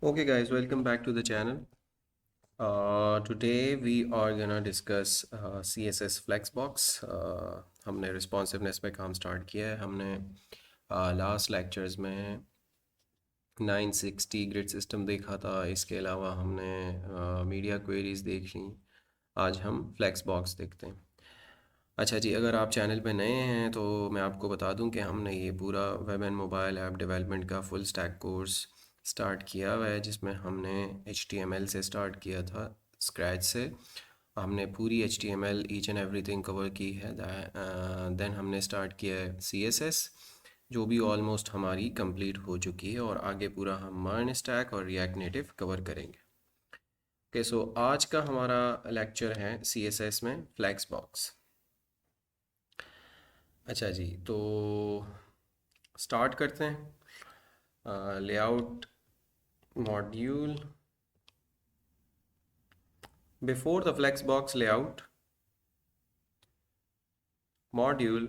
Okay, guys, welcome back to the channel. Today we are gonna discuss CSS Flexbox. हमने responsiveness पे काम start किया है. हमने last lectures में 960 grid system देखा था. इसके अलावा हमने media queries देख ली. आज हम Flexbox देखते हैं. अच्छा जी, अगर आप चैनल पे नए हैं तो मैं आपको बता दूं कि हमने ये पूरा web and mobile app development का फुल स्टैक कोर्स स्टार्ट किया हुआ है, जिसमें हमने HTML से स्टार्ट किया था, स्क्रैच से. हमने पूरी HTML each and everything cover की है. देन हमने स्टार्ट किया है CSS, जो भी ऑलमोस्ट हमारी कंप्लीट हो चुकी है, और आगे पूरा हम मर्न स्टैक और रिएक्ट नेटिव कवर करेंगे. ओके, सो आज का हमारा लेक्चर है CSS में फ्लैक्स बॉक्स. अच्छा जी, तो स्टार्ट करते हैं. Layout module. Before the flexbox layout module,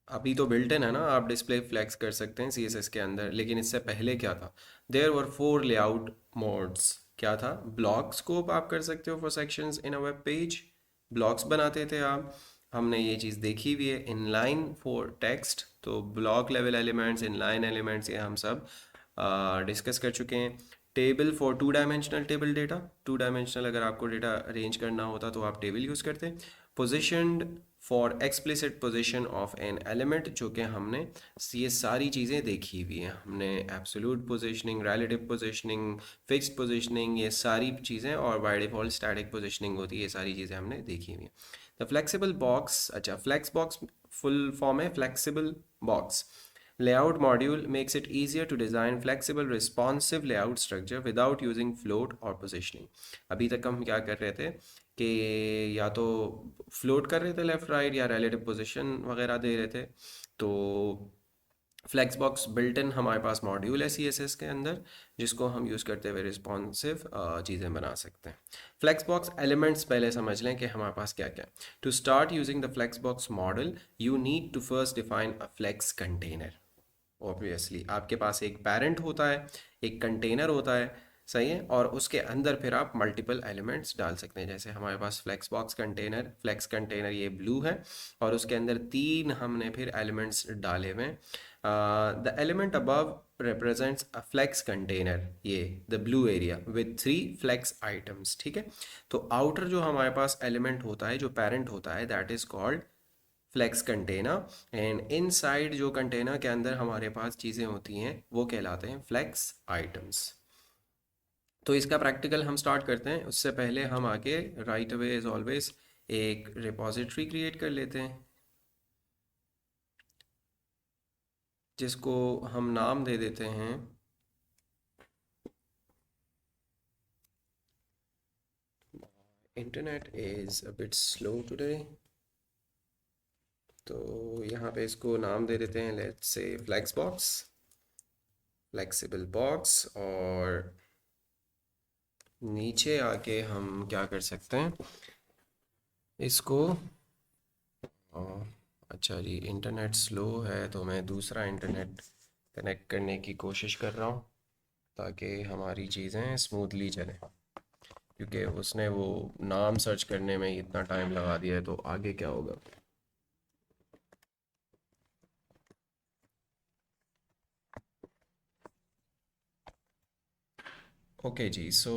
अभी तो बिल्ट इन है ना, आप डिस्प्ले फ्लेक्स कर सकते हैं CSS के अंदर, लेकिन इससे पहले क्या था? There were 4 layout modes. क्या था? ब्लॉक स्कोप आप कर सकते हो for sections in a web page. Blocks बनाते थे आप. हमने ये चीज़ देखी हुई है. इनलाइन फॉर टेक्स्ट, तो block level elements, inline elements, ये हम सब डिस्कस कर चुके हैं. Table for two dimensional table data. Two dimensional अगर आपको डेटा अरेंज करना होता तो आप टेबल यूज़ करते हैं. Positioned for explicit position of an element, जो कि हमने ये सारी चीज़ें देखी हुई हैं. हमने absolute positioning, relative positioning, fixed positioning, ये सारी चीज़ें, और बाय डिफ़ॉल्ट स्टैटिक पोजीशनिंग होती है, ये सारी चीज़ें हमने देखी हुई हैं. The flexible box. अच्छा, फ्लेक्स बॉक्स फुल फॉर्म है flexible box. Layout module makes it easier to design flexible responsive layout structure without using float or positioning. अभी तक हम क्या कर रहे थे कि या तो फ्लोट कर रहे थे लेफ़्ट राइट, या रिलेटिव पोजीशन वगैरह दे रहे थे. तो फ्लेक्सबॉक्स बिल्ट इन हमारे पास मॉड्यूल है CSS के अंदर, जिसको हम यूज़ करते हुए रिस्पॉन्सिव चीज़ें बना सकते हैं. फ्लेक्सबॉक्स एलिमेंट्स पहले समझ लें कि हमारे पास क्या क्या है. To start using the flexbox model, you need to first define a flex container. Obviously आपके पास एक पेरेंट होता है, एक कंटेनर होता है, सही है, और उसके अंदर फिर आप मल्टीपल एलिमेंट्स डाल सकते हैं. जैसे हमारे पास flex box container, flex container ये ब्लू है, और उसके अंदर 3 हमने फिर एलिमेंट्स डाले हुए हैं. The element above represents a flex container, ये the blue area with 3 flex items. ठीक है, तो आउटर जो हमारे पास एलिमेंट होता है, जो पेरेंट होता है, that is called flex container. And inside जो कंटेनर के अंदर हमारे पास चीज़ें होती हैं, वो कहलाते हैं फ्लेक्स आइटम्स. तो इसका प्रैक्टिकल हम स्टार्ट करते हैं. उससे पहले हम आके राइट अवे एज ऑलवेज एक रिपॉजिटरी क्रिएट कर लेते हैं, जिसको हम नाम दे देते हैं internet is a bit slow today. तो यहाँ पे इसको नाम दे देते हैं, let's say flex box, flexible box. और नीचे आके हम क्या कर सकते हैं इसको. अ, अच्छा जी, इंटरनेट स्लो है तो मैं दूसरा इंटरनेट कनेक्ट करने की कोशिश कर रहा हूँ, ताकि हमारी चीज़ें स्मूथली चलें. क्योंकि उसने वो नाम सर्च करने में इतना टाइम लगा दिया है, तो आगे क्या होगा. ओके जी, सो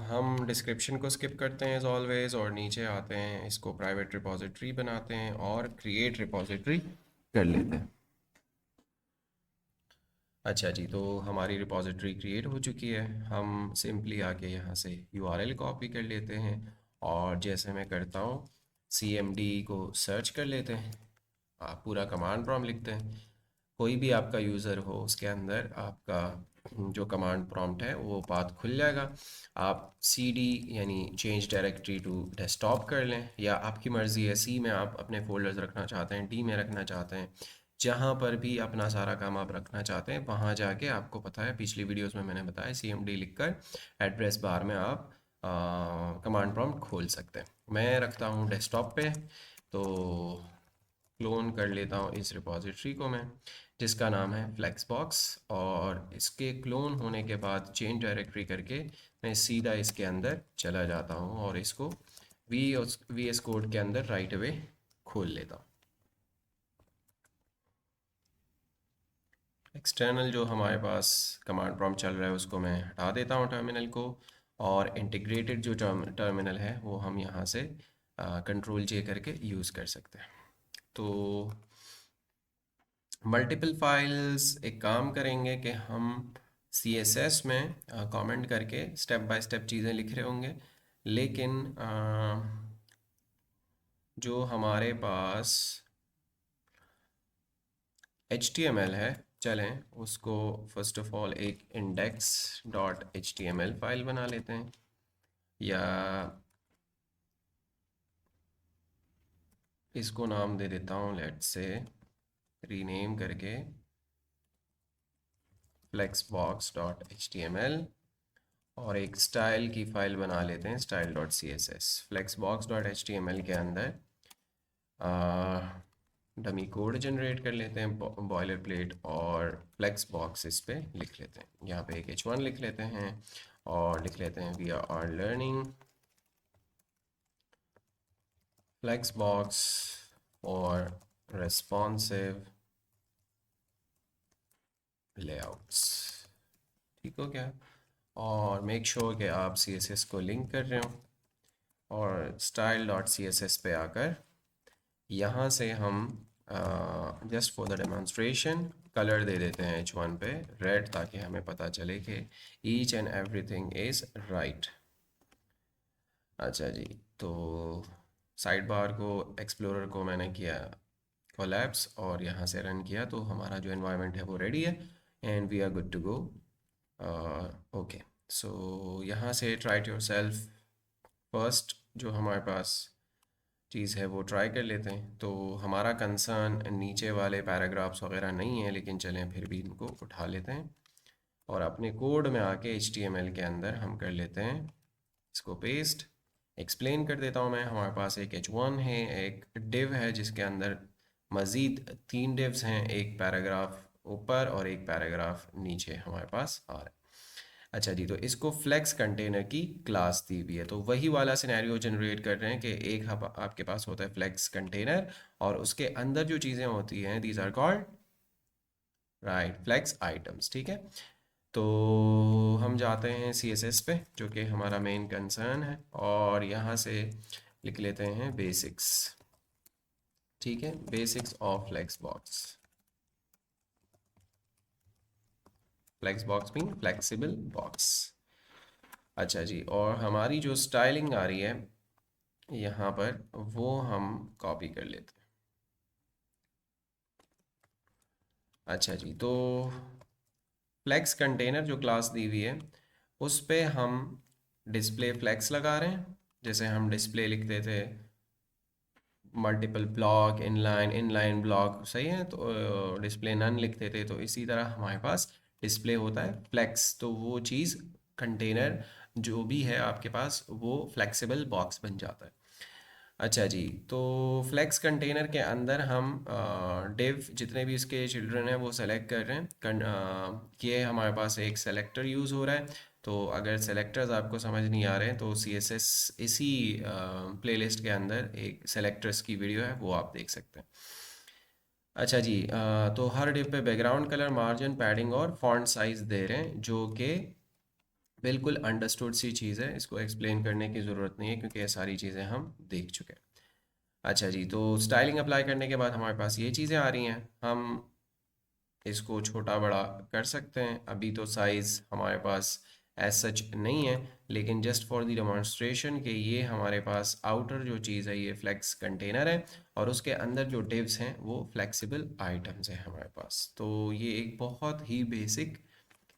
हम डिस्क्रिप्शन को स्किप करते हैं एज ऑलवेज, और नीचे आते हैं, इसको प्राइवेट रिपॉजिटरी बनाते हैं और क्रिएट रिपॉजिटरी कर लेते हैं. अच्छा जी, तो हमारी रिपॉजिटरी क्रिएट हो चुकी है. हम सिंपली आके यहाँ से URL कॉपी कर लेते हैं, और जैसे मैं करता हूँ, CMD को सर्च कर लेते हैं. आप पूरा कमांड प्रॉम्प्ट लिखते हैं. कोई भी आपका यूज़र हो, उसके अंदर आपका जो कमांड प्रॉम्प्ट है वो पाथ खुल जाएगा. आप CD यानी चेंज डायरेक्टरी टू डेस्कटॉप कर लें, या आपकी मर्ज़ी है, C में आप अपने फोल्डर्स रखना चाहते हैं, D में रखना चाहते हैं, जहाँ पर भी अपना सारा काम आप रखना चाहते हैं, वहाँ जाके आपको पता है, पिछली वीडियोस में मैंने बताया, CMD लिखकर एड्रेस बार में आप कमांड प्रॉम्प्ट खोल सकते हैं. मैं रखता हूँ डेस्कटॉप पे, तो क्लोन कर लेता हूँ इस रिपॉजिटरी को मैं, जिसका नाम है फ्लेक्सबॉक्स, और इसके क्लोन होने के बाद चेंज डायरेक्टरी करके मैं सीधा इसके अंदर चला जाता हूँ और इसको वी एस कोड के अंदर राइट अवे खोल लेता हूँ। एक्सटर्नल जो हमारे पास कमांड प्रॉम्प्ट चल रहा है उसको मैं हटा देता हूँ टर्मिनल को, और इंटीग्रेटेड जो टर्मिनल है वो हम यहाँ से कंट्रोल जे करके यूज़ कर सकते हैं। तो मल्टीपल फाइल्स, एक काम करेंगे कि हम CSS में कमेंट करके स्टेप बाय स्टेप चीज़ें लिख रहे होंगे, लेकिन जो हमारे पास HTML है, चलें उसको फर्स्ट ऑफ ऑल एक index.html फाइल बना लेते हैं, या इसको नाम दे देता हूँ लेट्स से रीनेम करके flexbox.html, और एक स्टाइल की फाइल बना लेते हैं style.css। flexbox.html के अंदर डमी कोड जनरेट कर लेते हैं बॉयलर प्लेट, और फ्लेक्सबॉक्स इस पे लिख लेते हैं। यहाँ पे एक h1 लिख लेते हैं और लिख लेते हैं वी आर लर्निंग फ्लेक्सबॉक्स और रेस्पॉन्सिव लेआउट्स। ठीक हो गया? और मेक श्योर कि आप CSS को लिंक कर रहे हो, और style.css पे आकर यहाँ से हम just for the demonstration colour दे देते हैं H1 पे रेड, ताकि हमें पता चले कि each and everything is right. अच्छा जी, तो साइड बार को, एक्सप्लोरर को मैंने किया कोलैप्स और यहाँ से रन किया, तो हमारा जो एनवायरनमेंट है वो रेडी है and we are good to go. Okay, so यहाँ से ट्राई इट योरसेल्फ। फर्स्ट जो हमारे पास चीज़ है वो ट्राई कर लेते हैं। तो हमारा कंसर्न नीचे वाले पैराग्राफ्स वगैरह नहीं है, लेकिन चलें फिर भी इनको उठा लेते हैं और अपने कोड में आके HTML के अंदर हम कर लेते हैं इसको पेस्ट। एक्सप्लेन कर देता हूँ मैं। हमारे पास एक H1 है, एक डिव है जिसके अंदर मज़ीद 3 डिव्स हैं, एक पैराग्राफ ऊपर और एक पैराग्राफ नीचे हमारे पास आ रहा है। अच्छा जी, तो इसको फ्लेक्स कंटेनर की क्लास दी हुई है, तो वही वाला सिनेरियो जनरेट कर रहे हैं कि एक आपके पास होता है फ्लेक्स कंटेनर, और उसके अंदर जो चीज़ें होती हैं these are called right flex items. ठीक है, तो हम जाते हैं CSS पे जो कि हमारा मेन कंसर्न है, और यहाँ से लिख लेते हैं बेसिक्स। ठीक है, basics of flexbox. Flexbox mean flexible box. अच्छा जी, और हमारी जो स्टाइलिंग आ रही है यहाँ पर वो हम कॉपी कर लेते हैं। अच्छा जी, तो फ्लेक्स कंटेनर जो क्लास दी हुई है उस पे हम डिस्प्ले फ्लेक्स लगा रहे हैं। जैसे हम डिस्प्ले लिखते थे multiple block, inline, inline block, सही है, तो डिस्प्ले नन लिखते थे, तो इसी तरह हमारे पास डिस्प्ले होता है फ्लेक्स। तो वो चीज़ कंटेनर जो भी है आपके पास वो फ्लेक्सिबल बॉक्स बन जाता है। अच्छा जी, तो फ्लेक्स कंटेनर के अंदर हम डिव जितने भी इसके चिल्ड्रन हैं वो सेलेक्ट कर रहे हैं। ये हमारे पास एक सेलेक्टर यूज़ हो रहा है। तो अगर सेलेक्टर्स आपको समझ नहीं आ रहे हैं तो CSS इसी प्लेलिस्ट के अंदर एक सेलेक्टर्स की वीडियो है, वो आप देख सकते हैं। अच्छा जी, तो हर डिव पे बैकग्राउंड कलर, मार्जिन, पैडिंग और फॉन्ट साइज़ दे रहे हैं, जो कि बिल्कुल अंडरस्टूड सी चीज़ है, इसको एक्सप्लेन करने की ज़रूरत नहीं है क्योंकि ये सारी चीज़ें हम देख चुके हैं। अच्छा जी, तो स्टाइलिंग अप्लाई करने के बाद हमारे पास ये चीज़ें आ रही हैं। हम इसको छोटा बड़ा कर सकते हैं। अभी तो साइज़ हमारे पास एज सच नहीं है, लेकिन जस्ट फॉर द डेमोन्स्ट्रेशन कि ये हमारे पास आउटर जो चीज़ है ये फ्लेक्स कंटेनर है, और उसके अंदर जो डिव्स हैं वो फ्लेक्सिबल आइटम्स हैं हमारे पास। तो ये एक बहुत ही बेसिक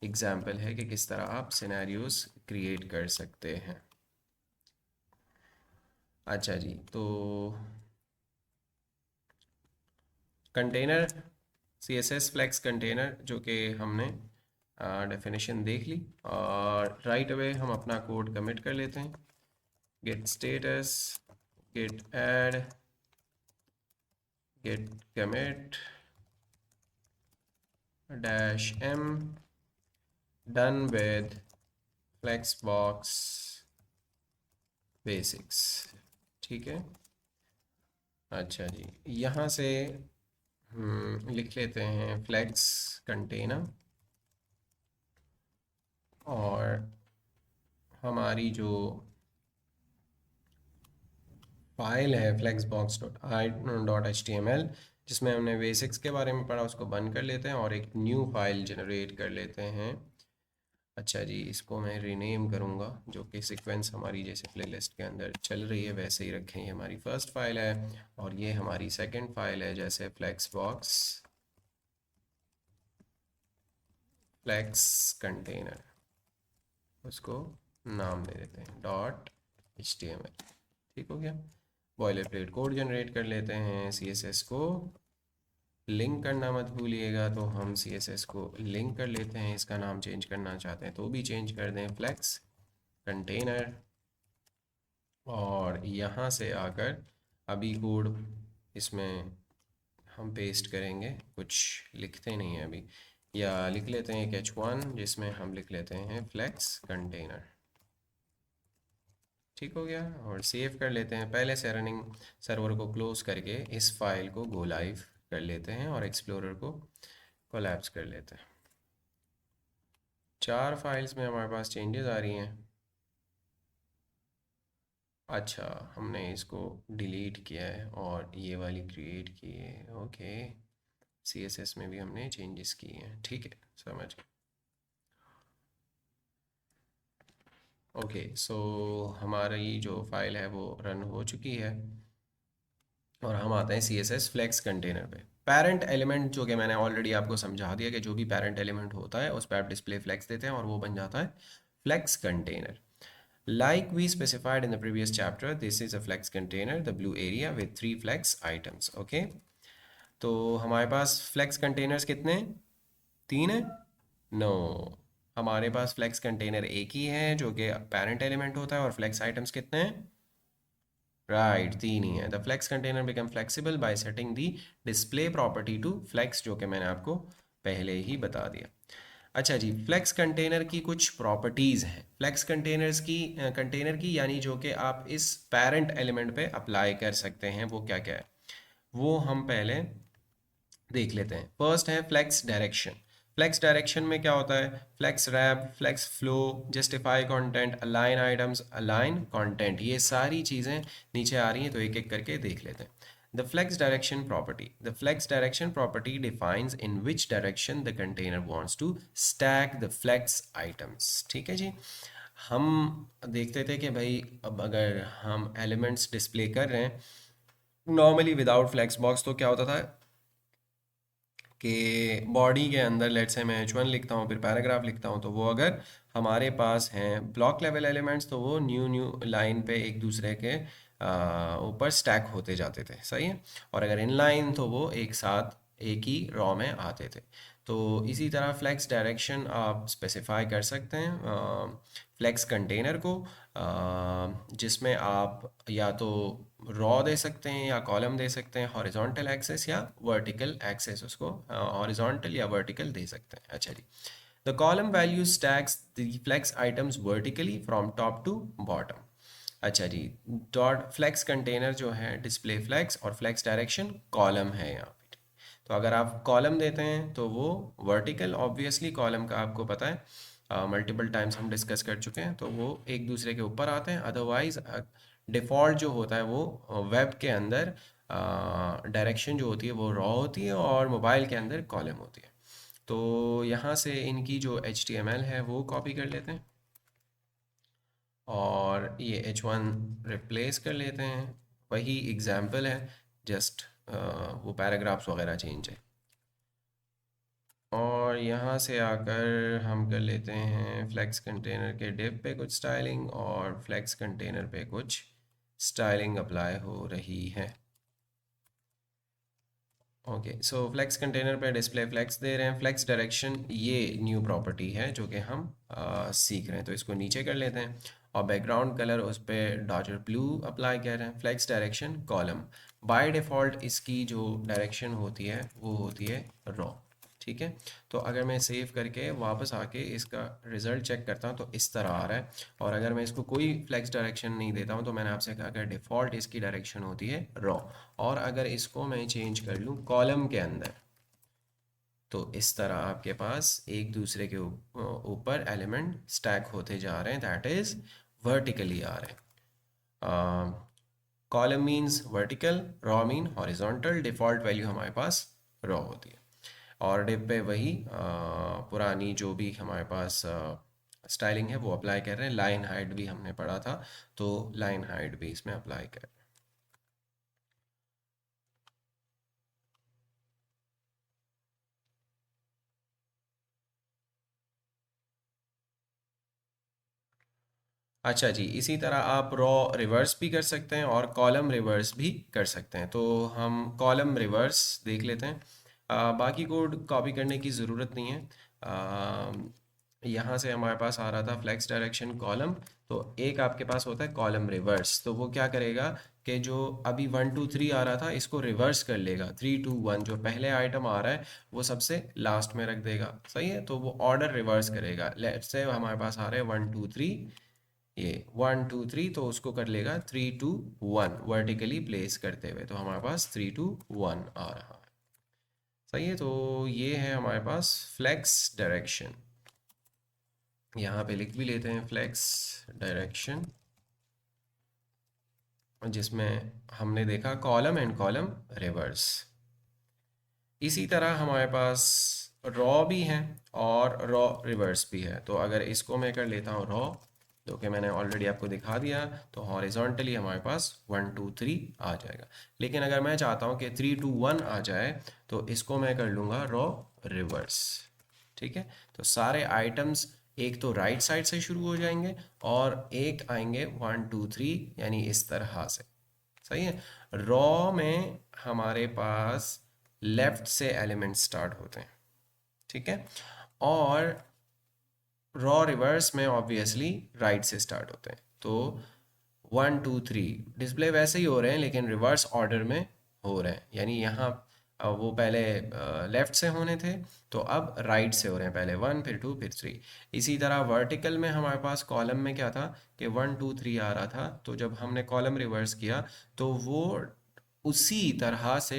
एग्जाम्पल है कि किस तरह आप सिनेरियोस क्रिएट कर सकते हैं। अच्छा जी, तो कंटेनर CSS फ्लेक्स कंटेनर जो कि हमने डेफिनेशन देख ली, और राइट अवे हम अपना कोड कमिट कर लेते हैं। git status git add git commit dash m done with flexbox basics। ठीक है। अच्छा जी, यहाँ से लिख लेते हैं फ्लेक्स कंटेनर, और हमारी जो फाइल है flexbox.i.html, जिसमें हमने बेसिक्स के बारे में पढ़ा, उसको बंद कर लेते हैं और एक न्यू फाइल जनरेट कर लेते हैं। अच्छा जी, इसको मैं रीनेम करूँगा, जो कि सीक्वेंस हमारी जैसे प्लेलिस्ट के अंदर चल रही है वैसे ही रखें। ये हमारी फर्स्ट फाइल है और ये हमारी सेकंड फाइल है, जैसे फ्लेक्सबॉक्स फ्लेक्स कंटेनर, उसको नाम दे देते हैं .html। ठीक हो गया। बॉयलर प्लेट कोड जनरेट कर लेते हैं। CSS को लिंक करना मत भूलिएगा, तो हम CSS को लिंक कर लेते हैं। इसका नाम चेंज करना चाहते हैं तो भी चेंज कर दें, फ्लेक्स कंटेनर। और यहाँ से आकर अभी कोड इसमें हम पेस्ट करेंगे, कुछ लिखते नहीं हैं अभी, या लिख लेते हैं एक h1 जिसमें हम लिख लेते हैं फ्लेक्स कंटेनर। ठीक हो गया, और सेव कर लेते हैं। पहले से रनिंग सर्वर को क्लोज करके इस फाइल को गो लाइव कर लेते हैं और एक्सप्लोरर को कोलैप्स कर लेते हैं। 4 फाइल्स में हमारे पास चेंजेस आ रही हैं। अच्छा, हमने इसको डिलीट किया है और ये वाली क्रिएट की है। ओके, CSS में भी हमने चेंजेस किए हैं। ठीक है, समझ गए। ओके, सो हमारी जो फाइल है वो रन हो चुकी है, और हम आते हैं CSS फ्लेक्स कंटेनर पे। पेरेंट एलिमेंट, जो कि मैंने ऑलरेडी आपको समझा दिया कि जो भी पेरेंट एलिमेंट होता है उस पर आप डिस्प्ले फ्लेक्स देते हैं और वो बन जाता है flex container. Like we specified in the previous chapter, this is a flex container, the blue area with 3 flex items. Okay, तो हमारे पास flex containers कितने हैं? 3 है? No, हमारे पास flex container एक ही है जो कि parent element होता है, और flex items कितने हैं? Right, 3 ही है। The flex container become flexible by setting the display property to flex, जो कि मैंने आपको पहले ही बता दिया। अच्छा जी, फ्लेक्स कंटेनर की कुछ प्रॉपर्टीज़ हैं। फ्लेक्स कंटेनर्स की कंटेनर की यानी जो कि आप इस पेरेंट एलिमेंट पे अप्लाई कर सकते हैं, वो क्या क्या है वो हम पहले देख लेते हैं। फर्स्ट है फ्लेक्स डायरेक्शन। फ्लेक्स डायरेक्शन में क्या होता है? Flex wrap, flex flow, justify content, align items, align content, ये सारी चीज़ें नीचे आ रही हैं, तो एक एक करके देख लेते हैं। The flex direction property. The flex direction property defines in which direction the container wants to stack the flex items. ठीक है जी। हम देखते थे कि भाई अब अगर हम एलिमेंट्स डिस्प्ले कर रहे हैं नॉर्मली विदाउट फ्लेक्स बॉक्स, तो क्या होता था कि बॉडी के अंदर लेट से मैं H1 लिखता हूँ, फिर पैराग्राफ लिखता हूँ, तो वो अगर हमारे पास हैं ब्लॉक लेवल एलिमेंट्स, तो वो न्यू न्यू लाइन पे एक दूसरे के ऊपर स्टैक होते जाते थे। सही है। और अगर इन लाइन, तो वो एक साथ एक ही रॉ में आते थे। तो इसी तरह फ्लेक्स डायरेक्शन आप स्पेसिफाई कर सकते हैं फ्लेक्स कंटेनर को, जिसमें आप या तो रॉ दे सकते हैं या कॉलम दे सकते हैं, हॉरिजॉन्टल एक्सेस या वर्टिकल एक्सेस, उसको हॉरिजॉन्टल या वर्टिकल दे सकते हैं। अच्छा जी, the column value stacks the flex items vertically from top to bottom. अच्छा जी, डॉट फ्लेक्स कंटेनर जो है डिस्प्ले फ्लेक्स और फ्लेक्स डायरेक्शन कॉलम है यहाँ पे। तो अगर आप कॉलम देते हैं तो वो वर्टिकल, ऑब्वियसली कॉलम का आपको पता है मल्टीपल टाइम्स हम डिस्कस कर चुके हैं, तो वो एक दूसरे के ऊपर आते हैं। अदरवाइज डिफ़ॉल्ट जो होता है वो वेब के अंदर डायरेक्शन जो होती है वो रॉ होती है और मोबाइल के अंदर कॉलम होती है। तो यहाँ से इनकी जो HTML है वो कॉपी कर लेते हैं और ये H1 रिप्लेस कर लेते हैं। वही एग्जाम्पल है, जस्ट वो पैराग्राफ्स वगैरह चेंज है। और यहाँ से आकर हम कर लेते हैं फ्लेक्स कंटेनर के डिव पे कुछ स्टाइलिंग, और फ्लेक्स कंटेनर पे कुछ स्टाइलिंग अप्लाई हो रही है। ओके, सो फ्लेक्स कंटेनर पे डिस्प्ले फ्लेक्स दे रहे हैं। फ्लेक्स डायरेक्शन ये न्यू प्रॉपर्टी है जो कि हम सीख रहे हैं, तो इसको नीचे कर लेते हैं और बैकग्राउंड कलर उस पर डॉटर ब्लू अप्लाई कर रहे हैं। Flex direction column, by default इसकी जो डायरेक्शन होती है वो होती है रॉ। ठीक है, तो अगर मैं सेव करके वापस आके इसका रिज़ल्ट चेक करता हूँ तो इस तरह आ रहा है। और अगर मैं इसको कोई फ्लेक्स डायरेक्शन नहीं देता हूँ तो मैंने आपसे कहा कि डिफ़ॉल्ट इसकी डायरेक्शन होती है रॉ। और अगर इसको मैं चेंज कर लूँ कॉलम के अंदर तो इस तरह आपके पास एक दूसरे के ऊपर एलिमेंट स्टैक होते जा रहे हैं, दैट इज़ वर्टिकली आ रहे हैं। Column means vertical, raw mean horizontal, default value हमारे पास रॉ होती है। और डिप पे वही पुरानी जो भी हमारे पास स्टाइलिंग है वो अप्लाई कर रहे हैं। लाइन हाइट भी हमने पढ़ा था, तो लाइन हाइट भी इसमें अप्लाई कर रहे हैं। अच्छा जी, इसी तरह आप रॉ रिवर्स भी कर सकते हैं और कॉलम रिवर्स भी कर सकते हैं। तो हम कॉलम रिवर्स देख लेते हैं। बाकी कोड कॉपी करने की ज़रूरत नहीं है। यहाँ से हमारे पास आ रहा था फ्लेक्स डायरेक्शन कॉलम, तो एक आपके पास होता है कॉलम रिवर्स। तो वो क्या करेगा कि जो अभी 1 2 3 आ रहा था इसको रिवर्स कर लेगा। 3 2 1 जो पहले आइटम आ रहा है वो सबसे लास्ट में रख देगा। सही है, तो वो ऑर्डर रिवर्स करेगा। लेट्स से हमारे पास आ रहे हैं 1 2 3, ये 1 2 3, तो उसको कर लेगा 3 2 1 वर्टिकली प्लेस करते हुए। तो हमारे पास 3 2 1 आ रहा है। सही है, तो ये है हमारे पास फ्लेक्स डायरेक्शन। यहाँ पे लिख भी लेते हैं फ्लेक्स डायरेक्शन, जिसमें हमने देखा कॉलम एंड कॉलम रिवर्स। इसी तरह हमारे पास रॉ भी है और रॉ रिवर्स भी है। तो अगर इसको मैं कर लेता हूँ रॉ, जो कि मैंने ऑलरेडी आपको दिखा दिया, तो हॉरिजॉन्टली हमारे पास 1 2 3 आ जाएगा। लेकिन अगर मैं चाहता हूँ कि 3 2 1 आ जाए तो इसको मैं कर लूँगा रॉ रिवर्स। ठीक है, तो सारे आइटम्स एक तो राइट साइड से शुरू हो जाएंगे और एक आएंगे 1 2 3, यानी इस तरह से। सही है, रॉ में हमारे पास लेफ्ट से एलिमेंट स्टार्ट होते हैं। ठीक है, और रॉ रिवर्स में ऑब्वियसली राइट से स्टार्ट होते हैं। तो 1 2 3 डिस्प्ले वैसे ही हो रहे हैं लेकिन रिवर्स ऑर्डर में हो रहे हैं। यानी यहाँ वो पहले लेफ्ट से होने थे तो अब राइट से हो रहे हैं। पहले 1 फिर 2 फिर 3। इसी तरह वर्टिकल में हमारे पास कॉलम में क्या था कि 1 2 3 आ रहा था, तो जब हमने कॉलम रिवर्स किया तो वो उसी तरह से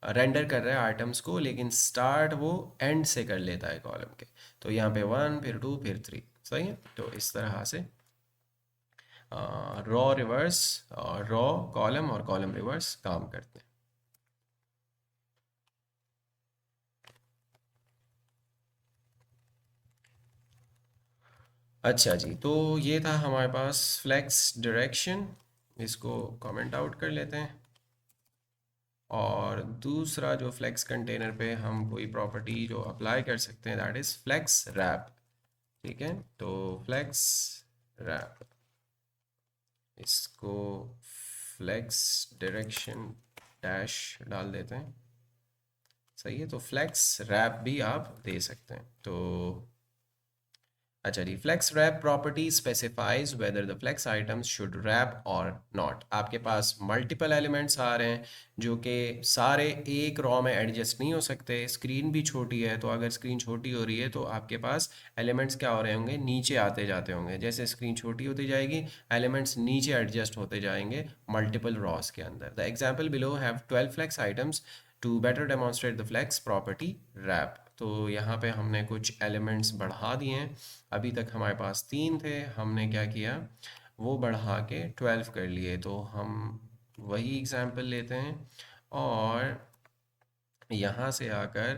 रेंडर कर रहा है आइटम्स को, लेकिन स्टार्ट वो एंड से कर लेता है कॉलम के। तो यहाँ पे 1 फिर 2 फिर 3। सही है, तो इस तरह से रॉ रिवर्स और रॉ कॉलम और कॉलम रिवर्स काम करते हैं। अच्छा जी, तो ये था हमारे पास फ्लेक्स डायरेक्शन। इसको कमेंट आउट कर लेते हैं। और दूसरा जो फ्लेक्स कंटेनर पे हम कोई प्रॉपर्टी जो अप्लाई कर सकते हैं दैट इज़ फ्लेक्स रैप। ठीक है, तो फ्लेक्स रैप, इसको फ्लेक्स डायरेक्शन डैश डाल देते हैं। सही है, तो फ्लेक्स रैप भी आप दे सकते हैं। तो अच्छा जी, flex wrap property specifies whether the flex items should wrap और नॉट। आपके पास मल्टीपल एलिमेंट्स आ रहे हैं जो कि सारे एक रॉ में एडजस्ट नहीं हो सकते। स्क्रीन भी छोटी है, तो अगर स्क्रीन छोटी हो रही है तो आपके पास एलिमेंट्स क्या हो रहे होंगे, नीचे आते जाते होंगे। जैसे स्क्रीन छोटी होती जाएगी एलिमेंट्स नीचे एडजस्ट होते जाएंगे मल्टीपल रॉस के अंदर। The example below have 12 flex items to better demonstrate the flex property wrap. तो यहाँ पे हमने कुछ एलिमेंट्स बढ़ा दिए हैं। अभी तक हमारे पास 3 थे, हमने क्या किया वो बढ़ा के 12 कर लिए। तो हम वही एग्जाम्पल लेते हैं और यहाँ से आकर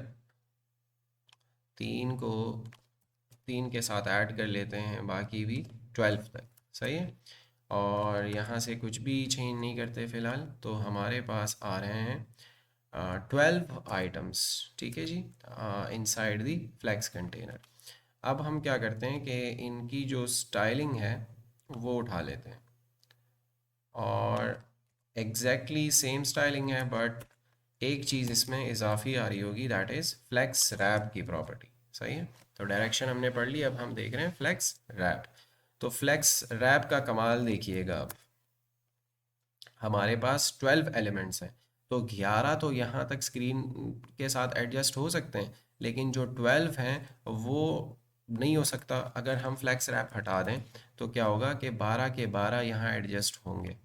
3 को 3 के साथ ऐड कर लेते हैं, बाकी भी 12 तक। सही है, और यहाँ से कुछ भी चेंज नहीं करते फ़िलहाल। तो हमारे पास आ रहे हैं 12 आइटम्स। ठीक है जी, इनसाइड दी फ्लेक्स कंटेनर। अब हम क्या करते हैं कि इनकी जो स्टाइलिंग है वो उठा लेते हैं और एग्जैक्टली सेम स्टाइलिंग है, बट एक चीज़ इसमें इजाफी आ रही होगी, दैट इज़ फ्लेक्स रैप की प्रॉपर्टी। सही है, तो डायरेक्शन हमने पढ़ ली, अब हम देख रहे हैं फ्लेक्स रैप। तो फ्लेक्स रैप का कमाल देखिएगा अब। हमारे पास 12 एलिमेंट्स हैं, तो 11 तो यहाँ तक स्क्रीन के साथ एडजस्ट हो सकते हैं, लेकिन जो 12 हैं वो नहीं हो सकता। अगर हम फ्लैक्स रैप हटा दें तो क्या होगा कि 12 के 12 यहाँ एडजस्ट होंगे।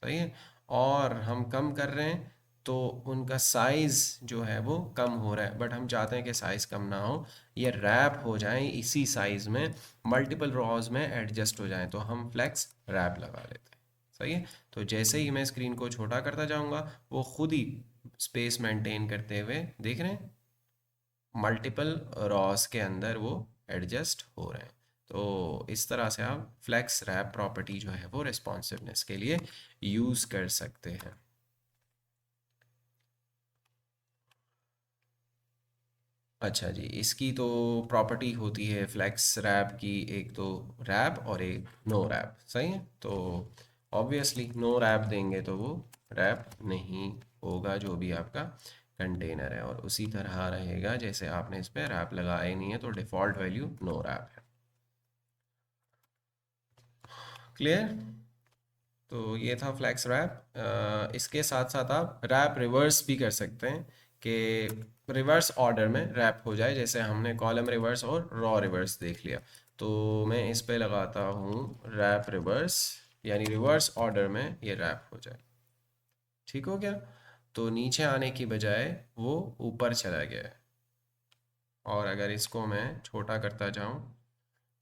सही है। और हम कम कर रहे हैं तो उनका साइज़ जो है वो कम हो रहा है, बट हम चाहते हैं कि साइज़ कम ना हो, ये रैप हो जाएं इसी साइज़ में, मल्टीपल रॉज में एडजस्ट हो जाएं, तो हम फ्लैक्स रैप लगा लेते हैं। सही है। तो जैसे ही मैं स्क्रीन को छोटा करता जाऊंगा वो खुद ही स्पेस मेंटेन करते हुए, देख रहे हैं, मल्टीपल रॉस के अंदर वो एडजस्ट हो रहे हैं। तो इस तरह से आप फ्लेक्स रैप प्रॉपर्टी जो है वो रिस्पॉन्सिवनेस के लिए यूज़ कर सकते हैं। अच्छा जी, इसकी तो प्रॉपर्टी होती है फ्लेक्स रैप की, एक तो रैप और एक नो रैप। सही है। तो ऑब्वियसली नो रैप देंगे तो वो रैप नहीं होगा जो भी आपका कंटेनर है, और उसी तरह रहेगा जैसे आपने इस पर रैप लगाया ही नहीं है, तो डिफ़ॉल्ट वैल्यू नो रैप है। क्लियर। तो ये था फ्लैक्स रैप। इसके साथ साथ आप रैप रिवर्स भी कर सकते हैं कि रिवर्स ऑर्डर में रैप हो जाए, जैसे हमने कॉलम रिवर्स और रॉ रिवर्स देख लिया। तो मैं इस पे लगाता हूँ रैप रिवर्स, यानी रिवर्स ऑर्डर में ये रैप हो जाए। ठीक हो गया। तो नीचे आने की बजाय वो ऊपर चला गया है, और अगर इसको मैं छोटा करता जाऊँ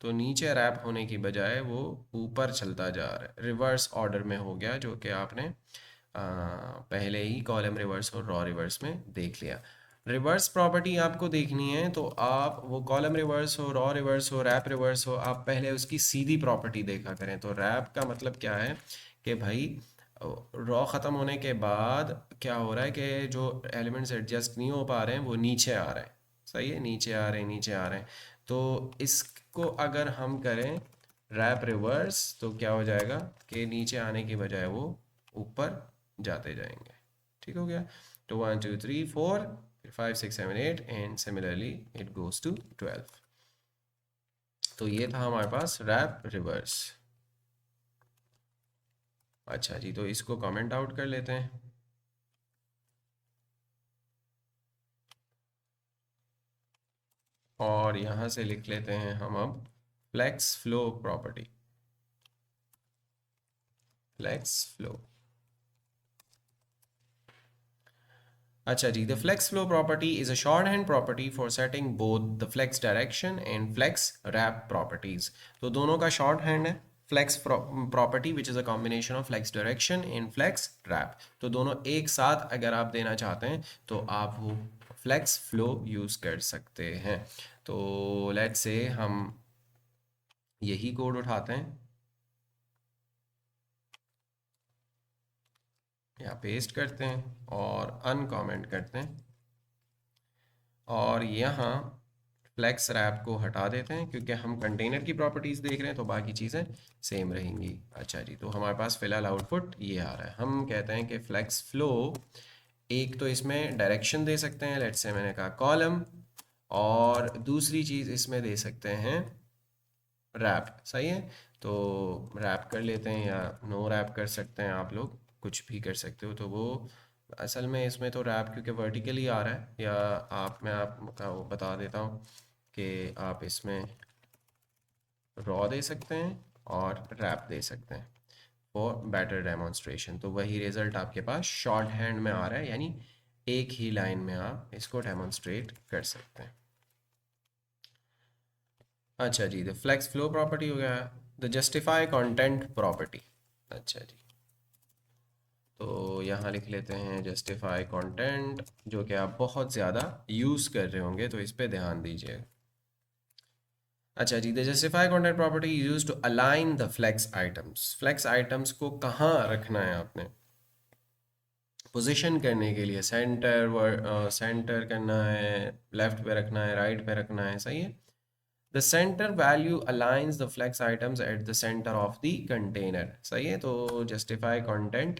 तो नीचे रैप होने की बजाय वो ऊपर चलता जा रहा है, रिवर्स ऑर्डर में हो गया, जो कि आपने पहले ही कॉलम रिवर्स और रॉ रिवर्स में देख लिया। रिवर्स प्रॉपर्टी आपको देखनी है तो आप वो कॉलम रिवर्स हो, रॉ रिवर्स हो, रैप रिवर्स हो, आप पहले उसकी सीधी प्रॉपर्टी देखा करें। तो रैप का मतलब क्या है कि भाई रॉ ख़त्म होने के बाद क्या हो रहा है कि जो एलिमेंट्स एडजस्ट नहीं हो पा रहे हैं वो नीचे आ रहे हैं। सही है, नीचे आ रहे हैं, नीचे आ रहे हैं। तो इसको अगर हम करें रैप रिवर्स तो क्या हो जाएगा कि नीचे आने की बजाय वो ऊपर जाते जाएंगे। ठीक हो गया। तो 1 2 3 4, फिर 5 6 7 8, and similarly it goes to 12। तो ये था हमारे पास रैप रिवर्स। अच्छा जी, तो इसको कमेंट आउट कर लेते हैं, और यहाँ से लिख लेते हैं हम अब flex flow property. Flex flow. अच्छा जी, the flex flow property is a shorthand property for setting both the flex direction and flex wrap properties. तो दोनों का शॉर्ट हैंड है flex property which is a combination of flex direction and flex wrap। तो दोनों एक साथ अगर आप देना चाहते हैं तो आप वो flex flow यूज़ कर सकते हैं। तो लेट्स से हम यही कोड उठाते हैं, यहाँ पेस्ट करते हैं और अनकमेंट करते हैं, और यहाँ फ्लेक्स रैप को हटा देते हैं क्योंकि हम कंटेनर की प्रॉपर्टीज़ देख रहे हैं, तो बाकी चीज़ें सेम रहेंगी। अच्छा जी, तो हमारे पास फ़िलहाल आउटपुट ये आ रहा है। हम कहते हैं कि फ्लेक्स फ्लो, एक तो इसमें डायरेक्शन दे सकते हैं, लेट्स से मैंने कहा कॉलम, और दूसरी चीज़ इसमें दे सकते हैं रैप। सही है। तो रैप कर लेते हैं, या नो रैप कर सकते हैं, आप लोग कुछ भी कर सकते हो। तो वो असल में इसमें तो रैप क्योंकि वर्टिकली आ रहा है, या मैं आपका वो बता देता हूँ कि आप इसमें रॉ दे सकते हैं और रैप दे सकते हैं फॉर बेटर डेमोन्स्ट्रेशन। तो वही रिजल्ट आपके पास शॉर्ट हैंड में आ रहा है, यानी एक ही लाइन में आप इसको डेमोन्स्ट्रेट कर सकते हैं। अच्छा जी, द फ्लेक्स फ्लो प्रॉपर्टी हो गया। The justify content property. अच्छा जी, तो यहाँ लिख लेते हैं जस्टिफाई कंटेंट, जो कि आप बहुत ज़्यादा यूज़ कर रहे होंगे, तो इस पे ध्यान दीजिए। अच्छा जी, the justify content property use to align the flex items. Flex items को कहाँ रखना है आपने, पोजीशन करने के लिए सेंटर करना है, लेफ्ट पे रखना है, राइट पे रखना है। सही है। The centre value aligns the flex items at the centre of the container. सही है। तो जस्टिफाई कंटेंट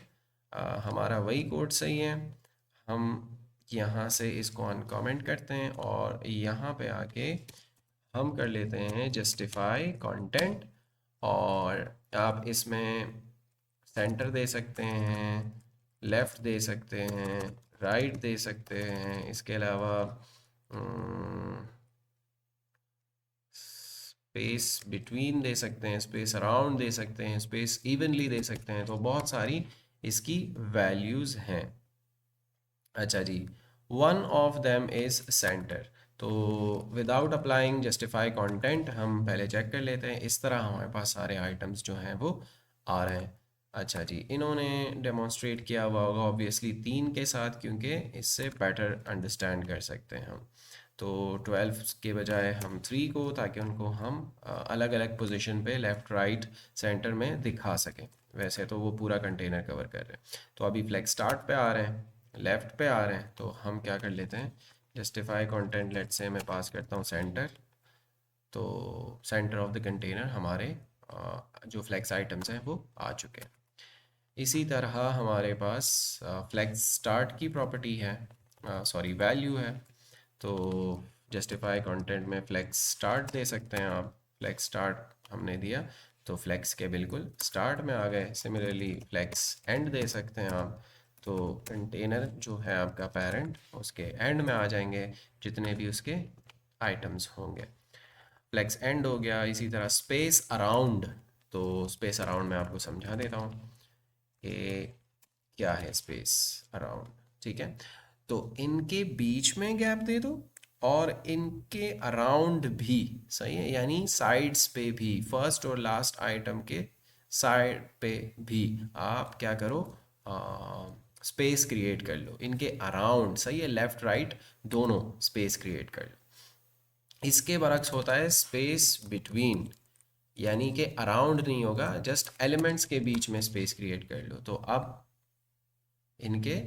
हमारा वही कोड सही है। हम यहाँ से इसको अनकमेंट करते हैं और यहाँ पे आके हम कर लेते हैं जस्टिफाई कंटेंट, और आप इसमें सेंटर दे सकते हैं, लेफ़्ट दे सकते हैं, राइट दे सकते हैं, इसके अलावा स्पेस बिटवीन दे सकते हैं, स्पेस अराउंड दे सकते हैं, स्पेस इवनली दे सकते हैं। तो बहुत सारी इसकी वैल्यूज़ हैं। अच्छा जी, one of them is center. तो विदाउट अप्लाइंग जस्टिफाई कंटेंट हम पहले चेक कर लेते हैं। इस तरह हमारे पास सारे आइटम्स जो हैं वो आ रहे हैं। अच्छा जी, इन्होंने डेमोन्स्ट्रेट किया हुआ होगा ऑब्वियसली 3 के साथ, क्योंकि इससे बेटर अंडरस्टैंड कर सकते हैं हम। तो 12 के बजाय हम 3 को, ताकि उनको हम अलग अलग पोजीशन पे लेफ़्ट राइट सेंटर में दिखा सकें। वैसे तो वो पूरा कंटेनर कवर कर रहे हैं। तो अभी फ्लैग स्टार्ट पे आ रहे हैं, लेफ़्ट पे आ रहे हैं, तो हम क्या कर लेते हैं, जस्टिफाई कंटेंट लेट से मैं पास करता हूँ सेंटर। तो सेंटर ऑफ द कंटेनर हमारे जो फ्लैक्स आइटम्स हैं वो आ चुके हैं। इसी तरह हमारे पास फ्लैक्स स्टार्ट की प्रॉपर्टी है, सॉरी वैल्यू है। तो जस्टिफाई कंटेंट में फ्लैक्स स्टार्ट दे सकते हैं आप। फ्लैक्स स्टार्ट हमने दिया तो फ्लैक्स के बिल्कुल स्टार्ट में आ गए। सिमिलरली फ्लैक्स एंड दे सकते हैं आप, तो कंटेनर जो है आपका पेरेंट उसके एंड में आ जाएंगे जितने भी उसके आइटम्स होंगे। फ्लैक्स एंड हो गया। इसी तरह स्पेस अराउंड, तो स्पेस अराउंड मैं आपको समझा देता हूँ कि क्या है स्पेस अराउंड। ठीक है, तो इनके बीच में गैप दे दो और इनके अराउंड भी, सही है, यानी साइड्स पे भी, फर्स्ट और लास्ट आइटम के साइड पे भी आप क्या करो, स्पेस क्रिएट कर लो। इनके अराउंड, सही है, लेफ्ट राइट दोनों स्पेस क्रिएट कर लो। इसके बरक्स होता है स्पेस बिटवीन, यानी कि अराउंड नहीं होगा, जस्ट एलिमेंट्स के बीच में स्पेस क्रिएट कर लो। तो अब इनके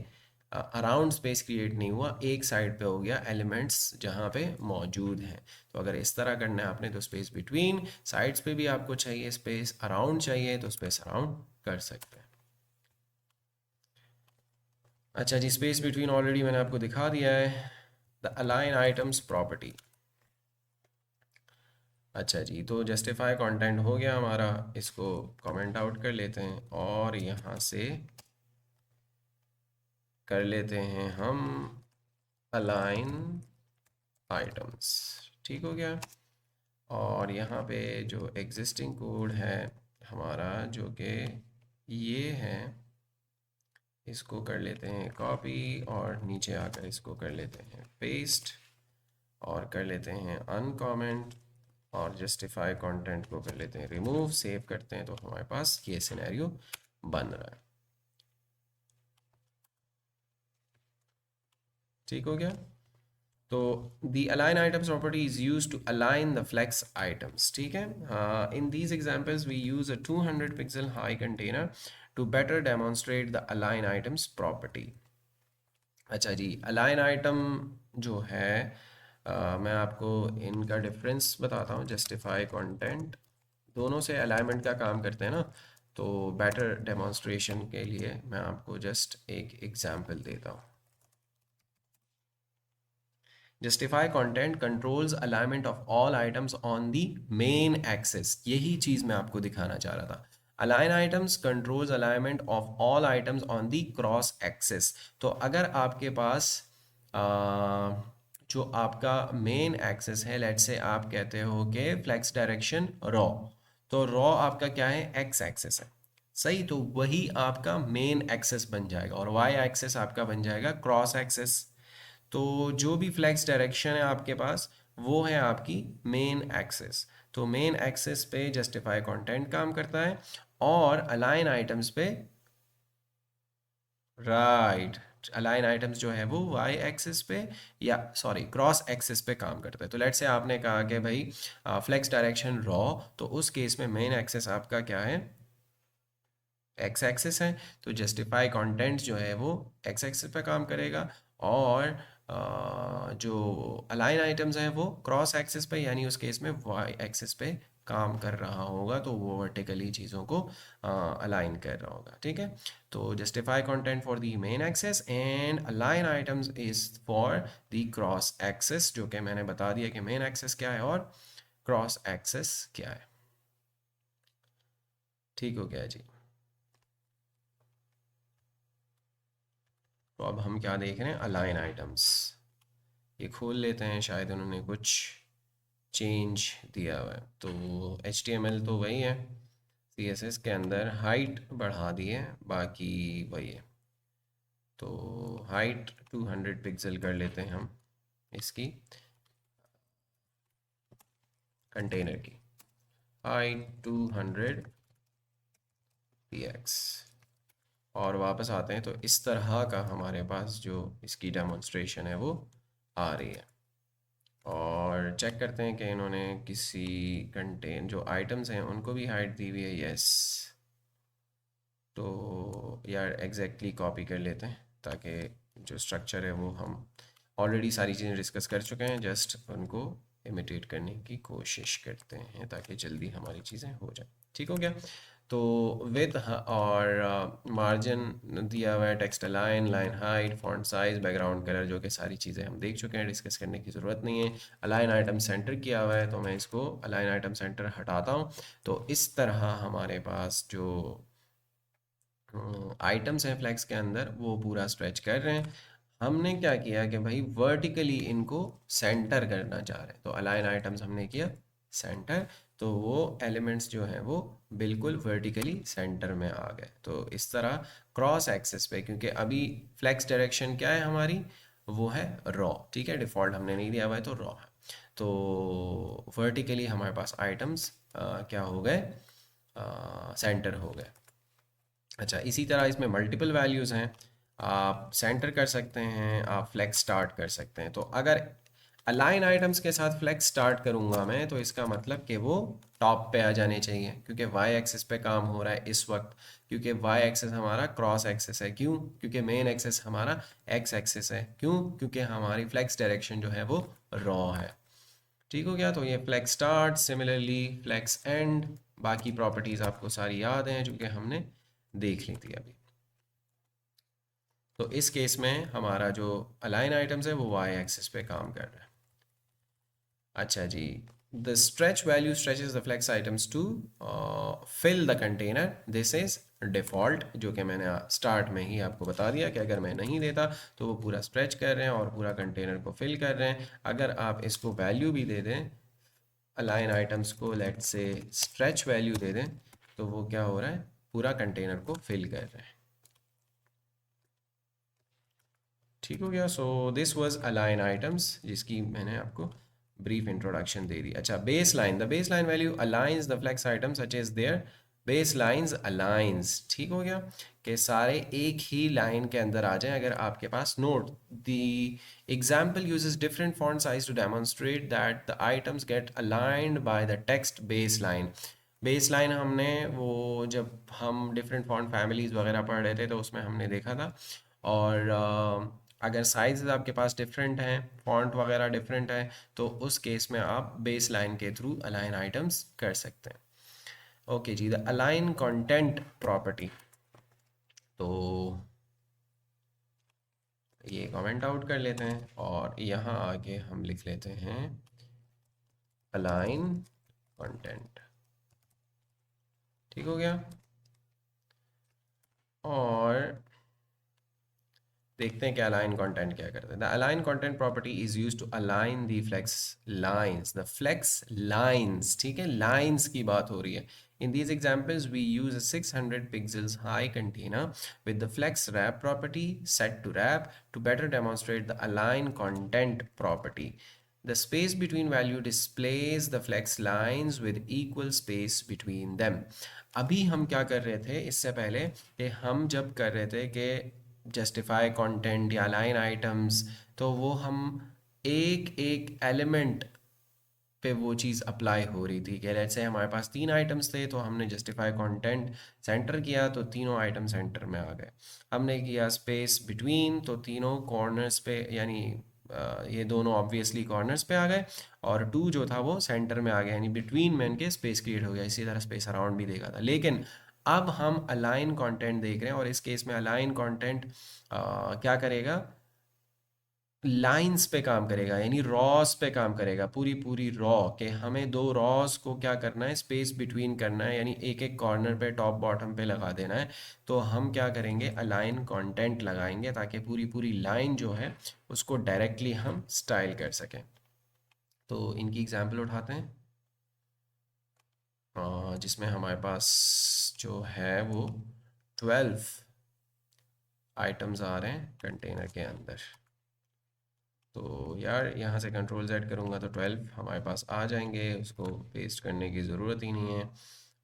अराउंड स्पेस क्रिएट नहीं हुआ, एक साइड पे हो गया एलिमेंट्स जहाँ पे मौजूद हैं। तो अगर इस तरह करना है आपने तो स्पेस बिटवीन, साइड्स पे भी आपको चाहिए स्पेस अराउंड चाहिए तो स्पेस अराउंड कर सकते हैं। अच्छा जी, स्पेस बिटवीन ऑलरेडी मैंने आपको दिखा दिया है। The align items property. अच्छा जी, तो जस्टिफाई कंटेंट हो गया हमारा, इसको कमेंट आउट कर लेते हैं और यहाँ से कर लेते हैं हम अलाइन आइटम्स। ठीक हो गया। और यहाँ पे जो एग्जिस्टिंग कोड है हमारा, जो कि ये है, इसको कर लेते हैं कॉपी और नीचे आकर इसको कर लेते हैं पेस्ट और कर लेते हैं अनकमेंट और जस्टिफाई कंटेंट को कर लेते हैं रिमूव। सेव करते हैं तो हमारे पास ये सिनेरियो बन रहा है। ठीक हो गया। तो the align items property is used to align the flex items। ठीक है, in these examples we use a 200 pixel high container to better demonstrate the align items property। अच्छा जी, align item जो है मैं आपको इनका डिफरेंस बताता हूँ। जस्टिफाई कंटेंट दोनों से अलाइनमेंट का काम करते हैं ना, तो बेटर डेमोन्स्ट्रेशन के लिए मैं आपको जस्ट एक एग्जांपल देता हूँ। Justify content controls alignment of all items on the main axis. यही चीज़ मैं आपको दिखाना चाह रहा था। Align items controls alignment of all items on the cross axis. तो अगर आपके पास जो आपका मेन एक्सिस है, लेट से आप कहते हो कि फ्लेक्स डायरेक्शन रॉ, तो रॉ आपका क्या है, एक्स एक्सिस है, सही। तो वही आपका मेन एक्सिस बन जाएगा और वाई एक्सिस आपका बन जाएगा क्रॉस एक्सिस। तो जो भी फ्लैक्स डायरेक्शन है आपके पास वो है आपकी मेन एक्सिस। तो मेन एक्सिस पे जस्टिफाई कंटेंट काम करता है और अलाइन आइटम्स पे, राइट, अलाइन आइटम्स जो है वो वाई एक्सिस पे या सॉरी क्रॉस एक्सिस पे काम करता है। तो लेट्स से आपने कहा कि भाई फ्लेक्स डायरेक्शन रॉ, तो उस केस में मेन एक्सिस आपका क्या है, एक्स एक्सिस है। तो जस्टिफाई कंटेंट जो है वो एक्स एक्सिस पे काम करेगा और जो अलाइन आइटम्स हैं वो क्रॉस एक्सिस पे, यानी उस केस में वाई एक्सिस पे काम कर रहा होगा, तो वो वर्टिकली चीज़ों को अलाइन कर रहा होगा। ठीक है, तो justify content for the main axis and align items is for the cross axis, जो कि मैंने बता दिया कि मेन एक्सिस क्या है और क्रॉस एक्सिस क्या है। ठीक हो गया जी। तो अब हम क्या देख रहे हैं, अलाइन आइटम्स। ये खोल लेते हैं, शायद उन्होंने कुछ चेंज दिया हुआ है। तो HTML तो वही है, CSS के अंदर हाइट बढ़ा दी है, बाकी वही है। तो हाइट 200 पिक्सल कर लेते हैं हम इसकी, कंटेनर की हाइट 200 px। और वापस आते हैं तो इस तरह का हमारे पास जो इसकी डेमोन्स्ट्रेशन है वो आ रही है। और चेक करते हैं कि इन्होंने किसी कंटेन जो आइटम्स हैं उनको भी हाइट दी हुई है, यस। तो यार एग्जैक्टली कॉपी कर लेते हैं, ताकि जो स्ट्रक्चर है वो हम ऑलरेडी सारी चीज़ें डिस्कस कर चुके हैं, जस्ट उनको इमिटेट करने की कोशिश करते हैं ताकि जल्दी हमारी चीज़ें हो जाए। ठीक हो गया। तो विद और मार्जिन दिया हुआ है, text align, line height, font size, background colour, जो कि सारी चीज़ें हम देख चुके हैं, डिस्कस करने की ज़रूरत नहीं है। अलाइन आइटम सेंटर किया हुआ है, तो मैं इसको अलाइन आइटम सेंटर हटाता हूँ। तो इस तरह हमारे पास जो आइटम्स हैं फ्लैक्स के अंदर वो पूरा स्ट्रेच कर रहे हैं। हमने क्या किया कि भाई वर्टिकली इनको सेंटर करना चाह रहे हैं, तो अलाइन आइटम्स हमने किया सेंटर, तो वो एलिमेंट्स जो हैं वो बिल्कुल वर्टिकली सेंटर में आ गए। तो इस तरह क्रॉस एक्सिस पे, क्योंकि अभी फ्लैक्स डायरेक्शन क्या है हमारी, वो है रॉ, ठीक है, डिफ़ॉल्ट हमने नहीं दिया हुआ है तो रॉ है। तो वर्टिकली हमारे पास आइटम्स क्या हो गए, सेंटर हो गए। अच्छा, इसी तरह इसमें मल्टीपल वैल्यूज़ हैं, आप सेंटर कर सकते हैं, आप फ्लेक्स स्टार्ट कर सकते हैं। तो अगर अलाइन आइटम्स के साथ फ्लेक्स स्टार्ट करूंगा मैं, तो इसका मतलब कि वो टॉप पे आ जाने चाहिए, क्योंकि वाई एक्सिस पे काम हो रहा है इस वक्त, क्योंकि वाई एक्सिस हमारा क्रॉस एक्सिस है। क्यों? क्योंकि मेन एक्सिस हमारा एक्स एक्सिस है। क्यों? क्योंकि हमारी फ्लेक्स डायरेक्शन जो है वो रॉ है। ठीक हो गया। तो ये flex start, similarly flex end, बाकी प्रॉपर्टीज़ आपको सारी याद हैं जो कि हमने देख ली थी अभी। तो इस केस में हमारा जो अलाइन आइटम्स है वो वाई एक्सिस पे काम कर रहा है। अच्छा जी, the stretch value stretches the flex items to fill the container, this is default, जो कि मैंने स्टार्ट में ही आपको बता दिया कि अगर मैं नहीं देता तो वो पूरा स्ट्रेच कर रहे हैं और पूरा कंटेनर को फिल कर रहे हैं। अगर आप इसको वैल्यू भी दे दें, अलाइन आइटम्स को लेट से स्ट्रेच वैल्यू दे दें, तो वो क्या हो रहा है, पूरा कंटेनर को फिल कर रहे हैं। ठीक हो गया। So this was align items, जिसकी मैंने आपको ब्रीफ इंट्रोडक्शन दे दी। अच्छा, baseline, the baseline value aligns the flex item such is their baselines aligns. ठीक हो गया कि सारे एक ही लाइन के अंदर आ जाएं। अगर आपके पास note the example uses different font size to demonstrate that the items get aligned by the text baseline. Baseline हमने वो जब हम डिफरेंट फॉन्ट फैमिलीज़ वगैरह पढ़ रहे थे तो उसमें हमने देखा था। और अगर साइज़ आपके पास डिफरेंट हैं, फॉन्ट वगैरह डिफरेंट है, तो उस केस में आप बेस लाइन के थ्रू अलाइन आइटम्स कर सकते हैं। ओके जी, द अलाइन कंटेंट प्रॉपर्टी, तो ये कमेंट आउट कर लेते हैं और यहाँ आगे हम लिख लेते हैं अलाइन कंटेंट। ठीक हो गया। और देखते हैं कि अलाइन कंटेंट क्या करता है। The align content property is use to align the flex lines, the flex lines, ठीक है, लाइंस की बात हो रही है। In these examples, we use a 600 pixels high container with the flex wrap property set to wrap to better demonstrate the align content property. The space between value displays the flex lines with equal space between them. अभी हम क्या कर रहे थे इससे पहले, कि हम जब कर रहे थे कि जस्टिफाई कंटेंट या लाइन आइटम्स, तो वो हम एक एक एलिमेंट पे वो चीज़ अप्लाई हो रही थी कि लेट्स से हमारे पास 3 आइटम्स थे, तो हमने जस्टिफाई कंटेंट सेंटर किया तो तीनों आइटम सेंटर में आ गए। हमने किया स्पेस बिटवीन, तो तीनों कॉर्नर्स पे, यानी ये दोनों ऑब्वियसली कॉर्नर्स पे आ गए, और टू जो था वो सेंटर में आ गया, यानी बिटवीन में इनके स्पेस क्रिएट हो गया। इसी तरह स्पेस अराउंड भी देखा था। लेकिन अब हम अलाइन कंटेंट देख रहे हैं, और इस केस में अलाइन कंटेंट क्या करेगा, लाइंस पे काम करेगा, यानी रॉस पे काम करेगा, पूरी पूरी रॉ के हमें दो रॉस को क्या करना है, स्पेस बिटवीन करना है, यानी एक एक कॉर्नर पे टॉप बॉटम पे लगा देना है। तो हम क्या करेंगे, अलाइन कंटेंट लगाएंगे ताकि पूरी पूरी लाइन जो है उसको डायरेक्टली हम स्टाइल कर सकें। तो इनकी एग्जांपल उठाते हैं, जिसमें हमारे पास जो है वो 12 आइटम्स आ रहे हैं कंटेनर के अंदर। तो यार यहाँ से कंट्रोल Z करूँगा तो 12 हमारे पास आ जाएंगे, उसको पेस्ट करने की ज़रूरत ही नहीं है।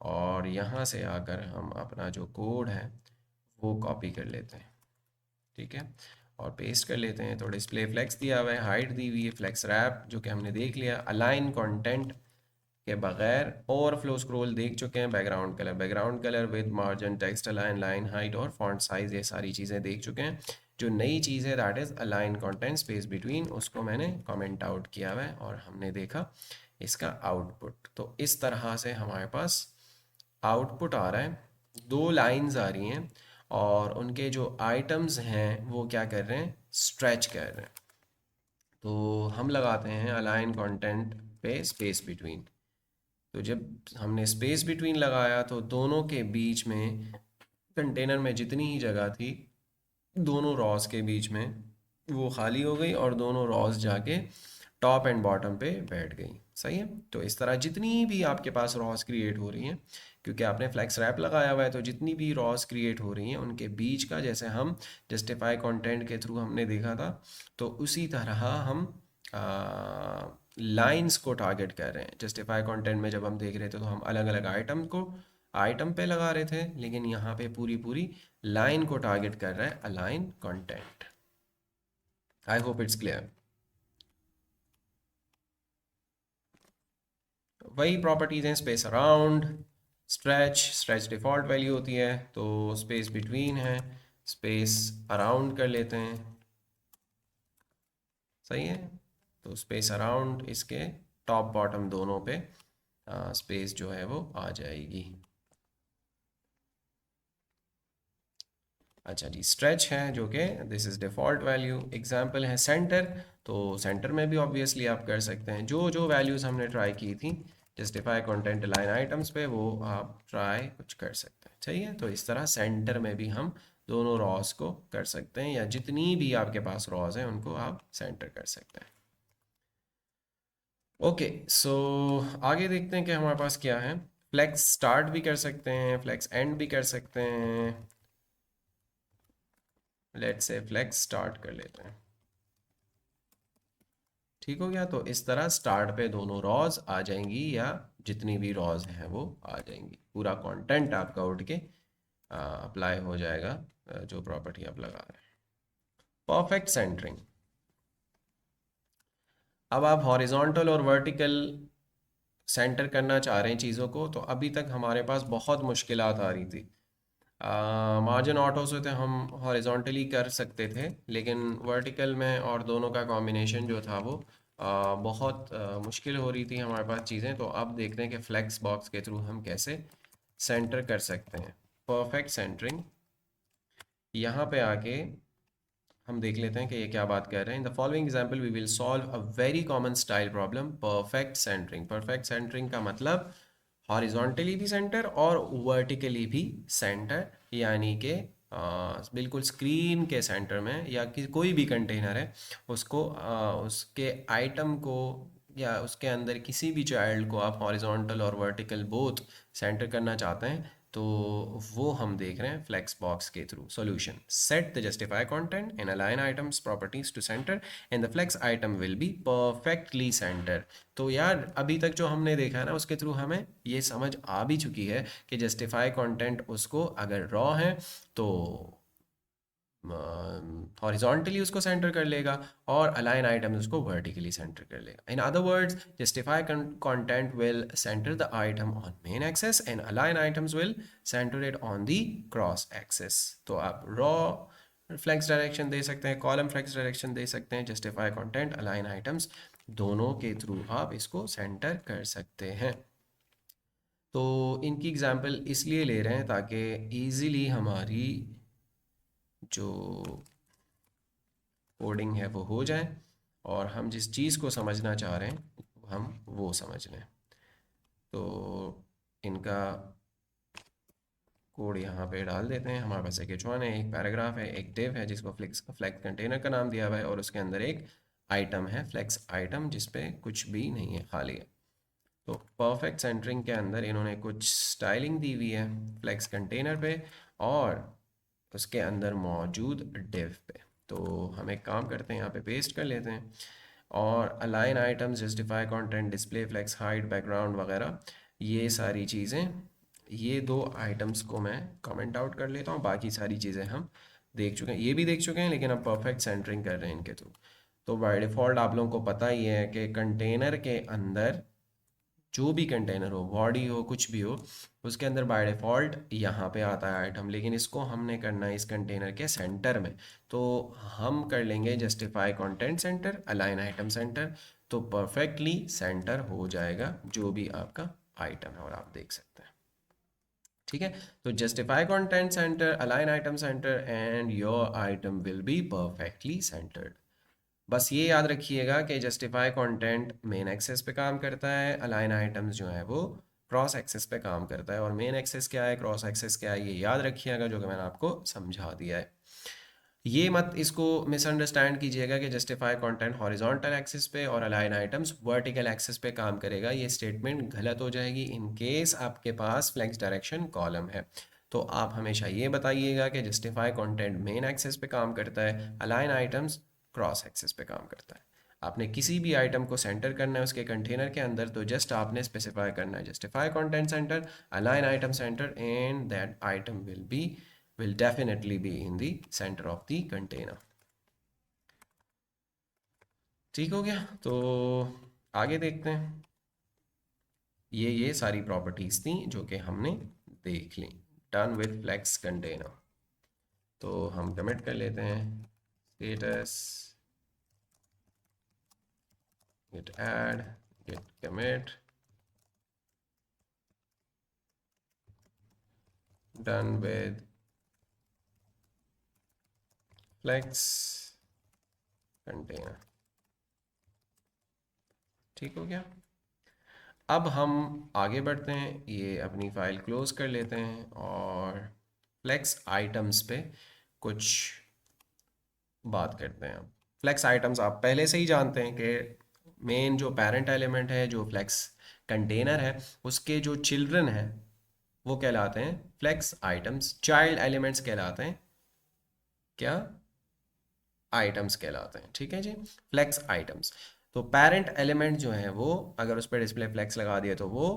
और यहाँ से आकर हम अपना जो कोड है वो कॉपी कर लेते हैं, ठीक है, और पेस्ट कर लेते हैं। तो डिस्प्ले फ्लेक्स दिया हुआ है, हाइट दी हुई है, फ्लेक्स रैप जो कि हमने देख लिया, अलाइन कंटेंट के बगैर, ओवरफ्लो स्क्रॉल देख चुके हैं, background colour with margin, text align, line height और फॉन्ट साइज, ये सारी चीज़ें देख चुके हैं। जो नई चीज़ है that is align content space between, उसको मैंने कमेंट आउट किया हुआ है और हमने देखा इसका आउटपुट। तो इस तरह से हमारे पास आउटपुट आ रहा है, दो लाइंस आ रही हैं और उनके जो आइटम्स हैं वो क्या कर रहे हैं, स्ट्रेच कर रहे हैं। तो हम लगाते हैं अलाइन कंटेंट पे स्पेस बिटवीन। तो जब हमने स्पेस बिटवीन लगाया तो दोनों के बीच में, कंटेनर में जितनी ही जगह थी दोनों रॉस के बीच में, वो खाली हो गई और दोनों रॉस जाके टॉप एंड बॉटम पे बैठ गई। सही है। तो इस तरह जितनी भी आपके पास रॉस क्रिएट हो रही हैं, क्योंकि आपने फ्लैक्स रैप लगाया हुआ है, तो जितनी भी रॉस क्रिएट हो रही हैं उनके बीच का, जैसे हम जस्टिफाई कंटेंट के थ्रू हमने देखा था, तो उसी तरह हम लाइंस को टारगेट कर रहे हैं। जस्टिफाई कंटेंट में जब हम देख रहे थे तो हम अलग अलग आइटम को आइटम पे लगा रहे थे, लेकिन यहाँ पे पूरी पूरी लाइन को टारगेट कर रहा है align content. I hope it's clear. वही प्रॉपर्टीज हैं, space around, stretch default value होती है, तो स्पेस बिटवीन है, स्पेस अराउंड कर लेते हैं। सही है। तो स्पेस अराउंड इसके टॉप बॉटम दोनों पे स्पेस जो है वो आ जाएगी। अच्छा जी, स्ट्रेच है जो कि this is default value. Example है सेंटर, तो सेंटर में भी ऑब्वियसली आप कर सकते हैं जो जो वैल्यूज़ हमने ट्राई की थी जस्टिफाई कंटेंट लाइन आइटम्स पे, वो आप ट्राई कुछ कर सकते हैं। चाहिए तो इस तरह सेंटर में भी हम दोनों रॉस को कर सकते हैं, या जितनी भी आपके पास रॉस हैं उनको आप सेंटर कर सकते हैं। ओके, सो आगे देखते हैं कि हमारे पास क्या है। फ्लेक्स स्टार्ट भी कर सकते हैं, फ्लेक्स एंड भी कर सकते हैं। लेट्स से फ्लेक्स स्टार्ट कर लेते हैं। ठीक हो गया। तो इस तरह स्टार्ट पे दोनों रॉज आ जाएंगी, या जितनी भी रॉज हैं वो आ जाएंगी, पूरा कंटेंट आपका उठ के अप्लाई हो जाएगा, जो प्रॉपर्टी आप लगा रहे हैं। Perfect centring. अब आप हॉरिजॉन्टल और वर्टिकल सेंटर करना चाह रहे हैं चीज़ों को, तो अभी तक हमारे पास बहुत मुश्किलात आ रही थी। मार्जिन ऑटो से तो हम हॉरिजॉन्टली कर सकते थे, लेकिन वर्टिकल में और दोनों का कॉम्बिनेशन जो था वो बहुत मुश्किल हो रही थी हमारे पास चीज़ें। तो अब देखते हैं कि फ्लेक्स बॉक्स के थ्रू हम कैसे सेंटर कर सकते हैं। परफेक्ट सेंटरिंग, यहाँ पे आके हम देख लेते हैं कि ये क्या बात कर रहे हैं। In the following example we will solve a very common style problem, perfect centering. Perfect centering का मतलब हॉरिजॉन्टली भी सेंटर और वर्टिकली भी सेंटर, यानी कि बिल्कुल स्क्रीन के सेंटर में, या कि कोई भी कंटेनर है उसको उसके आइटम को या उसके अंदर किसी भी चाइल्ड को आप हॉरिजॉन्टल और वर्टिकल बोथ सेंटर करना चाहते हैं, तो वो हम देख रहे हैं फ्लेक्स बॉक्स के थ्रू। Solution, set the justify content in align items properties to center and the flex item will be perfectly center. तो यार अभी तक जो हमने देखा है ना, उसके थ्रू हमें ये समझ आ भी चुकी है कि जस्टिफाई कंटेंट उसको अगर रॉ है तो हॉरिजॉन्टली उसको सेंटर कर लेगा, और अलाइन आइटम उसको वर्टिकली सेंटर कर लेगा। In other words, justify content will center the item on main axis and align items will center it on the cross axis. तो आप रॉ फ्लेक्स डायरेक्शन दे सकते हैं, कॉलम फ्लेक्स डायरेक्शन दे सकते हैं, justify content align items दोनों के through आप इसको सेंटर कर सकते हैं। तो इनकी एग्जांपल इसलिए ले रहे हैं ताकि इजीली हमारी जो कोडिंग है वो हो जाए और हम जिस चीज़ को समझना चाह रहे हैं हम वो समझ लें। तो इनका कोड यहाँ पे डाल देते हैं। हमारे पास एक H1 है, एक पैराग्राफ है, एक div है जिसको फ्लेक्स कंटेनर का नाम दिया हुआ है और उसके अंदर एक आइटम है फ्लेक्स आइटम जिसपे कुछ भी नहीं है, खाली है। तो परफेक्ट सेंटरिंग के अंदर इन्होंने कुछ स्टाइलिंग दी हुई है फ्लेक्स कंटेनर पे और उसके अंदर मौजूद div पे। तो हम एक काम करते हैं, यहाँ पे पेस्ट कर लेते हैं और align items, justify content, display flex, hide background वगैरह, ये सारी चीज़ें, ये दो आइटम्स को मैं कमेंट आउट कर लेता हूँ। बाकी सारी चीज़ें हम देख चुके हैं, ये भी देख चुके हैं, लेकिन अब परफेक्ट सेंटरिंग कर रहे हैं इनके थ्रू। तो बाय डिफ़ॉल्ट आप लोगों को पता ही है कि कंटेनर के अंदर जो भी कंटेनर हो, बॉडी हो, कुछ भी हो, उसके अंदर बाय डिफ़ॉल्ट यहाँ पे आता है आइटम, लेकिन इसको हमने करना है इस कंटेनर के सेंटर में। तो हम कर लेंगे justify content centre, align item centre, तो परफेक्टली सेंटर हो जाएगा जो भी आपका आइटम है और आप देख सकते हैं। ठीक है, तो justify content centre, align item centre and your item will be perfectly centred. बस ये याद रखिएगा कि जस्टिफाई कंटेंट मेन एक्सेस पे काम करता है, अलाइन आइटम्स जो है वो क्रॉस एक्सेस पे काम करता है। और मेन एक्सेस क्या है, क्रॉस एक्सेस क्या है, ये याद रखिएगा जो कि मैंने आपको समझा दिया है। ये मत इसको मिसअंडरस्टैंड कीजिएगा कि जस्टिफाई कंटेंट हॉरिजॉन्टल एक्सिस पे और अलाइन आइटम्स वर्टिकल एक्सिस पे काम करेगा। ये स्टेटमेंट गलत हो जाएगी इन केस आपके पास फ्लेक्स डायरेक्शन कॉलम है। तो आप हमेशा ये बताइएगा कि जस्टिफाई कंटेंट मेन एक्सिस पे काम करता है, अलाइन आइटम्स क्रॉस एक्सिस पे काम करता है। आपने किसी भी आइटम को सेंटर करना है उसके कंटेनर के अंदर, तो जस्ट आपने स्पेसिफाई करना है justify content centre, align item center, and that item will definitely be in the center of the container। ठीक हो गया, तो आगे देखते हैं। ये सारी प्रॉपर्टीज थी जो कि हमने देख ली। Done with flex container. तो हम कमिट कर लेते हैं status git add git commit done with flex container। ठीक हो गया, अब हम आगे बढ़ते हैं, ये अपनी फाइल क्लोज कर लेते हैं और फ्लेक्स आइटम्स पे कुछ बात करते हैं। फ्लेक्स आइटम्स आप पहले से ही जानते हैं कि मेन जो पेरेंट एलिमेंट है, जो फ्लेक्स कंटेनर है, उसके जो चिल्ड्रन हैं वो कहलाते हैं फ्लेक्स आइटम्स। चाइल्ड एलिमेंट्स कहलाते हैं क्या, आइटम्स कहलाते हैं। ठीक है जी, फ्लेक्स आइटम्स। तो पेरेंट एलिमेंट जो है वो, अगर उस पर डिस्प्ले फ्लेक्स लगा दिए तो वो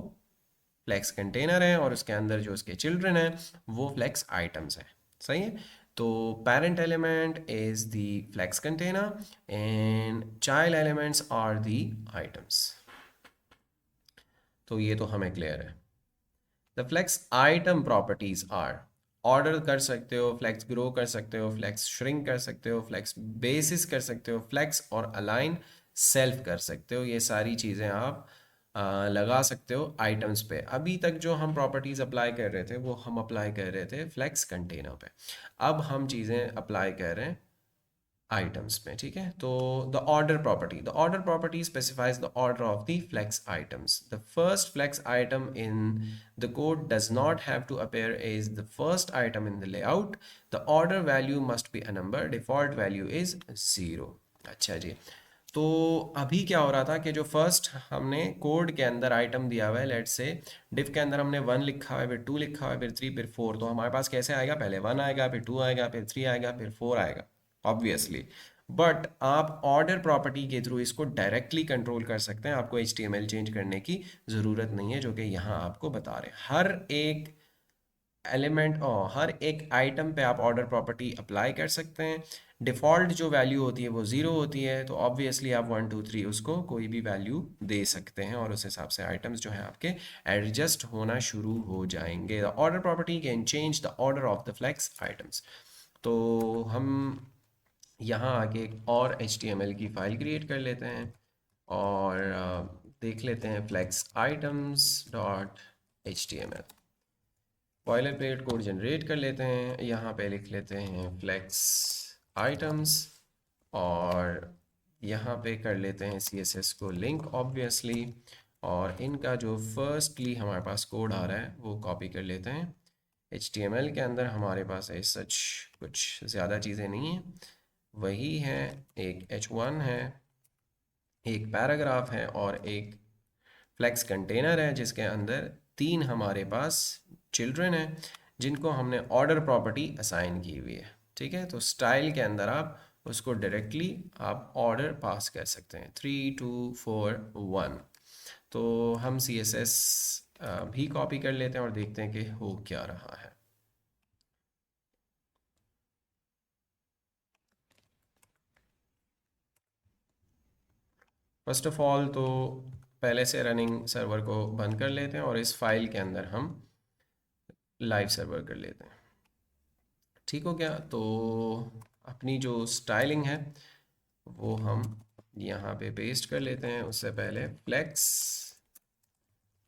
फ्लेक्स कंटेनर है और उसके अंदर जो उसके चिल्ड्रन है वो फ्लेक्स आइटम्स है। सही है, तो parent element is the flex container and child elements are the items. तो ये तो हमें क्लियर है। The flex item properties are, order कर सकते हो, फ्लेक्स ग्रो कर सकते हो, फ्लेक्स श्रिंक कर सकते हो, फ्लेक्स बेसिस कर सकते हो, फ्लेक्स और अलाइन सेल्फ कर सकते हो। ये सारी चीज़ें आप लगा सकते हो आइटम्स पे। अभी तक जो हम प्रॉपर्टीज़ अप्लाई कर रहे थे वो हम अप्लाई कर रहे थे फ्लेक्स कंटेनर पे, अब हम चीज़ें अप्लाई कर रहे हैं आइटम्स में। ठीक है, तो the order property specifies the order of the flex items. The first flex item in the code does not have to appear as the first item in the layout. The order value must be a number, default value is 0। अच्छा जी, तो अभी क्या हो रहा था कि जो फर्स्ट हमने कोड के अंदर आइटम दिया हुआ है, लेट्स से डिफ के अंदर हमने 1 लिखा हुआ है, फिर 2 लिखा हुआ है, फिर 3, फिर 4, तो हमारे पास कैसे आएगा, पहले 1 आएगा, फिर 2 आएगा, फिर 3 आएगा, फिर 4 आएगा ऑब्वियसली। बट आप ऑर्डर प्रॉपर्टी के थ्रू इसको डायरेक्टली कंट्रोल कर सकते हैं, आपको HTML चेंज करने की ज़रूरत नहीं है, जो कि यहाँ आपको बता रहे हैं। हर एक एलिमेंट और हर एक आइटम पे आप ऑर्डर प्रॉपर्टी अप्लाई कर सकते हैं। डिफ़ॉल्ट जो वैल्यू होती है वो 0 होती है, तो ऑब्वियसली आप 1 2 3 उसको कोई भी वैल्यू दे सकते हैं और उस हिसाब से आइटम्स जो हैं आपके एडजस्ट होना शुरू हो जाएंगे। The order property can change the order of the flex items. तो हम यहाँ आके एक और HTML की फ़ाइल क्रिएट कर लेते हैं और देख लेते हैं flex items dot HTML। Boilerplate code generate कर लेते हैं, यहाँ पे लिख लेते हैं फ्लेक्स आइटम्स और यहाँ पे कर लेते हैं CSS को लिंक ऑब्वियसली, और इनका जो फर्स्टली हमारे पास कोड आ रहा है वो कॉपी कर लेते हैं। HTML के अंदर हमारे पास ऐसा सच कुछ ज़्यादा चीज़ें नहीं हैं, वही है, एक H1 है, एक पैराग्राफ है और एक फ्लेक्स कंटेनर है जिसके अंदर तीन हमारे पास चिल्ड्रन हैं जिनको हमने ऑर्डर प्रॉपर्टी असाइन की हुई है। ठीक है, तो स्टाइल के अंदर आप उसको डायरेक्टली आप ऑर्डर पास कर सकते हैं, 3 2 4 1। तो हम CSS भी कॉपी कर लेते हैं और देखते हैं कि हो क्या रहा है। फर्स्ट ऑफ ऑल तो पहले से रनिंग सर्वर को बंद कर लेते हैं और इस फाइल के अंदर हम लाइव सर्वर कर लेते हैं। ठीक हो गया, तो अपनी जो स्टाइलिंग है वो हम यहाँ पे पेस्ट कर लेते हैं। उससे पहले फ्लेक्स,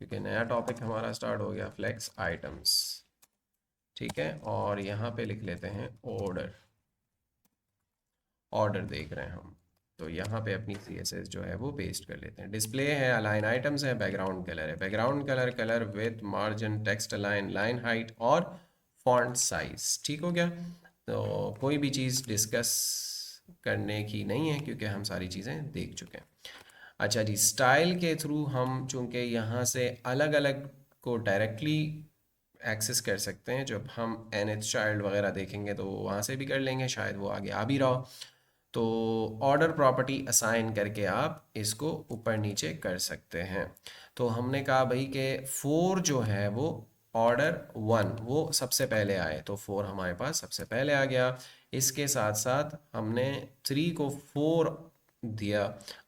क्योंकि नया टॉपिक हमारा स्टार्ट हो गया, फ्लेक्स आइटम्स। ठीक है, और यहाँ पे लिख लेते हैं ऑर्डर। ऑर्डर देख रहे हैं हम, तो यहाँ पे अपनी CSS जो है वो पेस्ट कर लेते हैं। डिस्प्ले है, अलाइन आइटम्स है, बैकग्राउंड कलर है, background colour, colour with, margin, text align, line height और फॉन्ट साइज। ठीक हो गया, तो कोई भी चीज़ डिस्कस करने की नहीं है क्योंकि हम सारी चीज़ें देख चुके हैं। अच्छा जी, स्टाइल के थ्रू हम चूँकि यहाँ से अलग अलग को डायरेक्टली एक्सेस कर सकते हैं, जब हम nth चाइल्ड वगैरह देखेंगे तो वहाँ से भी कर लेंगे, शायद वो आगे आ भी रहा हो। तो ऑर्डर प्रॉपर्टी असाइन करके आप इसको ऊपर नीचे कर सकते हैं। तो हमने कहा भाई कि 4 जो है वो ऑर्डर 1 वो सबसे पहले आए, तो 4 हमारे पास सबसे पहले आ गया। इसके साथ साथ हमने 3 को 4 दिया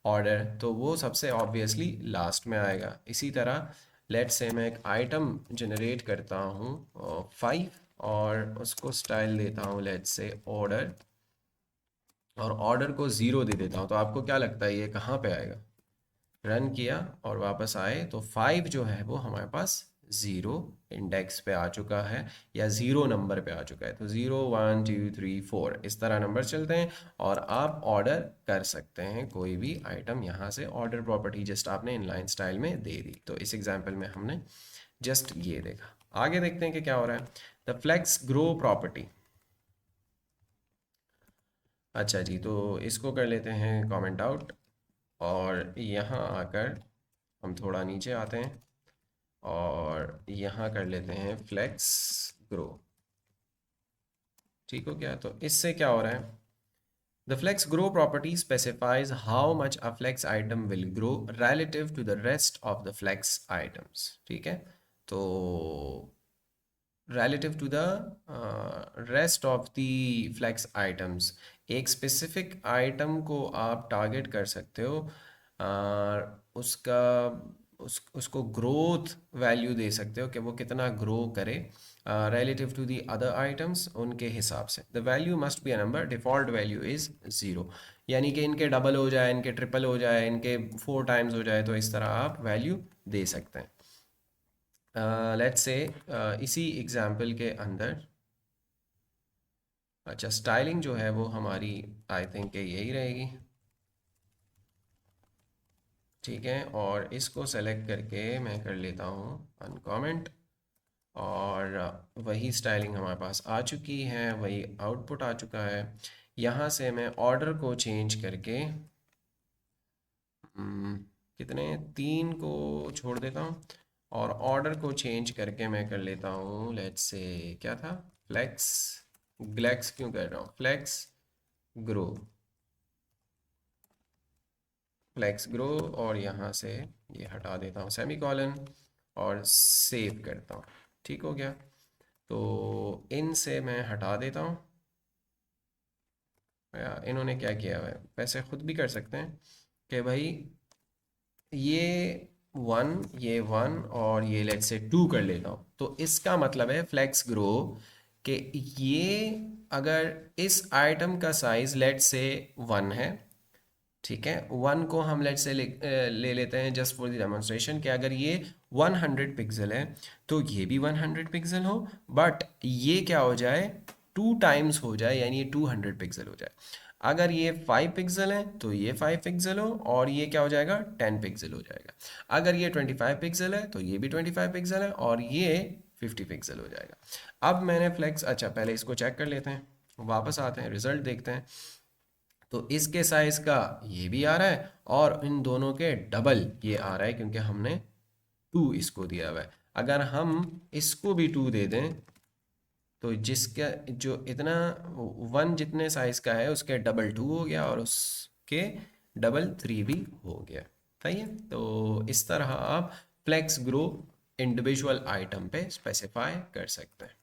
ऑर्डर, तो वो सबसे ऑब्वियसली लास्ट में आएगा। इसी तरह लेट से मैं एक आइटम जनरेट करता हूँ 5, और उसको स्टाइल देता हूँ लेट से ऑर्डर, और ऑर्डर को 0 दे देता हूँ। तो आपको क्या लगता है ये कहाँ पे आएगा? रन किया और वापस आए तो 5 जो है वो हमारे पास 0 इंडेक्स पे आ चुका है, या 0 नंबर पे आ चुका है। तो 0 1 2 3 4 इस तरह नंबर चलते हैं और आप ऑर्डर कर सकते हैं कोई भी आइटम यहाँ से। ऑर्डर प्रॉपर्टी जस्ट आपने इनलाइन स्टाइल में दे दी। तो इस एग्जाम्पल में हमने जस्ट ये देखा। आगे देखते हैं कि क्या हो रहा है। The flex grow property. अच्छा जी, तो इसको कर लेते हैं कमेंट आउट, और यहाँ आकर हम थोड़ा नीचे आते हैं और यहाँ कर लेते हैं फ्लेक्स ग्रो। ठीक हो गया, तो इससे क्या हो रहा है? The flex grow property specifies how much a flex item will grow relative to the rest of the flex items. ठीक है, तो relative to the rest of the flex items, एक स्पेसिफिक आइटम को आप टारगेट कर सकते हो, उसका उसको ग्रोथ वैल्यू दे सकते हो कि वो कितना ग्रो करे relative to the other items उनके हिसाब से। The value must be a number, default value is 0, यानी कि इनके डबल हो जाए, इनके ट्रिपल हो जाए, इनके 4 टाइम्स हो जाए, तो इस तरह आप वैल्यू दे सकते हैं। लेट्स से इसी एग्जाम्पल के अंदर, अच्छा स्टाइलिंग जो है वो हमारी आई थिंक यही रहेगी। ठीक है, और इसको सेलेक्ट करके मैं कर लेता हूँ अनकॉमेंट, और वही स्टाइलिंग हमारे पास आ चुकी है, वही आउटपुट आ चुका है। यहाँ से मैं ऑर्डर को चेंज करके हम्म, कितने 3 को छोड़ देता हूँ, और ऑर्डर को चेंज करके मैं कर लेता हूँ लेट्स से क्या था, फ्लेक्स ग्लेक्स क्यों कर रहा हूँ, फ्लेक्स ग्रो, फ्लेक्स ग्रो, और यहाँ से ये हटा देता हूँ सेमी कॉलन और सेव करता हूँ। ठीक हो गया, तो इन से मैं हटा देता हूँ। इन्होंने क्या किया है, वैसे खुद भी कर सकते हैं कि भाई ये 1, ये 1, और ये लेट से 2 कर लेता हूँ। तो इसका मतलब है फ्लेक्स ग्रो कि ये अगर इस आइटम का साइज लेट से 1 है, ठीक है, 1 को हम लेट से ले लेते हैं जस्ट फॉर द डेमोन्स्ट्रेशन कि अगर ये 100 पिक्सल है तो ये भी 100 पिक्सल हो, बट ये क्या हो जाए 2 टाइम्स हो जाए, यानी ये 200 पिक्सल हो जाए। अगर ये 5 पिक्सल है तो ये 5 पिक्सल हो और ये क्या हो जाएगा 10 पिक्सल हो जाएगा। अगर ये 25 पिक्सल है तो ये भी 25 पिक्सल है और ये 50 पिक्सल हो जाएगा। अब मैंने फ्लेक्स, अच्छा पहले इसको चेक कर लेते हैं, वापस आते हैं, रिजल्ट देखते हैं। तो इसके साइज का ये भी आ रहा है और इन दोनों के डबल ये आ रहा है क्योंकि हमने 2 इसको दिया हुआ है। अगर हम इसको भी 2 दे दें तो जिसका जो इतना 1 जितने साइज का है उसके डबल 2 हो गया और उसके डबल 3 भी हो गया। सही है, तो इस तरह आप फ्लेक्स ग्रो इंडिविजुअल आइटम पे स्पेसिफाई कर सकते हैं।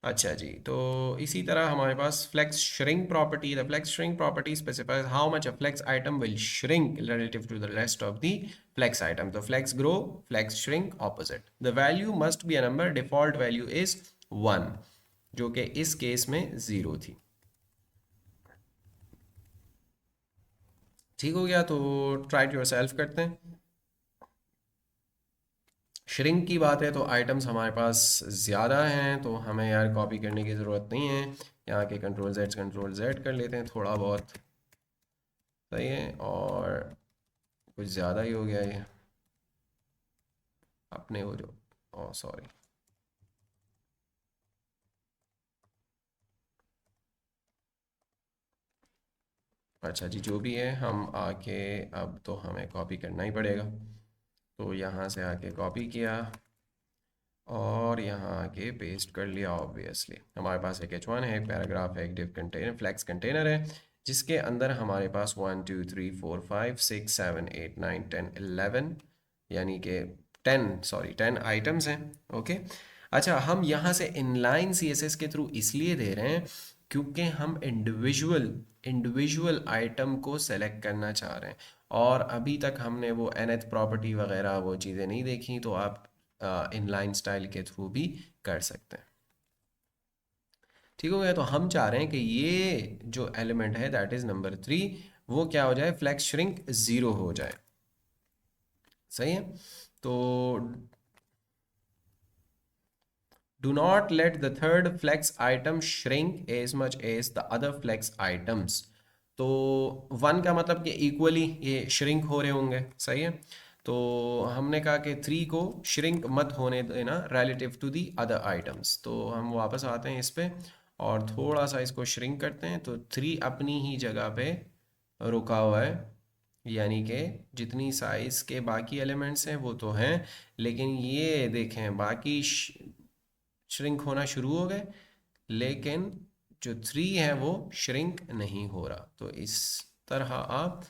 अच्छा जी, तो इसी तरह हमारे पास flex shrink property, the flex shrink property specifies how much a flex item will shrink relative to the rest of the flex item. तो flex grow, flex shrink opposite. The value must be a number, default value is 1, जो कि इस case में 0 थी। ठीक हो गया, तो ट्राई टू योरसेल्फ करते हैं। श्रिंक की बात है तो आइटम्स हमारे पास ज़्यादा हैं, तो हमें यार कॉपी करने की ज़रूरत नहीं है। यहाँ के कंट्रोल जेड कर लेते हैं थोड़ा बहुत। सही है, और कुछ ज़्यादा ही हो गया ये अपने वो जो, ओ सॉरी। अच्छा जी, जो भी है हम आके अब तो हमें कॉपी करना ही पड़ेगा। तो यहाँ से आके कॉपी किया और यहाँ आके पेस्ट कर लिया। ऑब्वियसली हमारे पास एक H1 है, एक पैराग्राफ है, एक डिव कंटेनर, फ्लेक्स कंटेनर है, जिसके अंदर हमारे पास 1 2 3 4 5 6 7 8 9 10 11 यानी कि 10 आइटम्स हैं। ओके, अच्छा हम यहाँ से इनलाइन CSS के थ्रू इसलिए दे रहे हैं क्योंकि हम इंडिविजुअल इंडिविजुअल आइटम को सेलेक्ट करना चाह रहे हैं, और अभी तक हमने वो nth प्रॉपर्टी वगैरह वो चीज़ें नहीं देखी, तो आप इनलाइन स्टाइल के थ्रू भी कर सकते हैं। ठीक हो गया, तो हम चाह रहे हैं कि ये जो एलिमेंट है दैट इज नंबर 3, वो क्या हो जाए, फ्लेक्स श्रिंक 0 हो जाए। सही है, तो do not let the third flex item shrink as much as the other flex items। तो 1 का मतलब कि इक्वली ये श्रिंक हो रहे होंगे। सही है, तो हमने कहा कि 3 को श्रिंक मत होने देना relative to the other items. तो हम वापस आते हैं इस पे और थोड़ा सा इसको श्रिंक करते हैं, तो 3 अपनी ही जगह पे रुका हुआ है, यानी कि जितनी साइज़ के बाकी एलिमेंट्स हैं वो तो हैं, लेकिन ये देखें बाकी श्रिंक होना शुरू हो गए, लेकिन जो 3 है वो श्रिंक नहीं हो रहा। तो इस तरह आप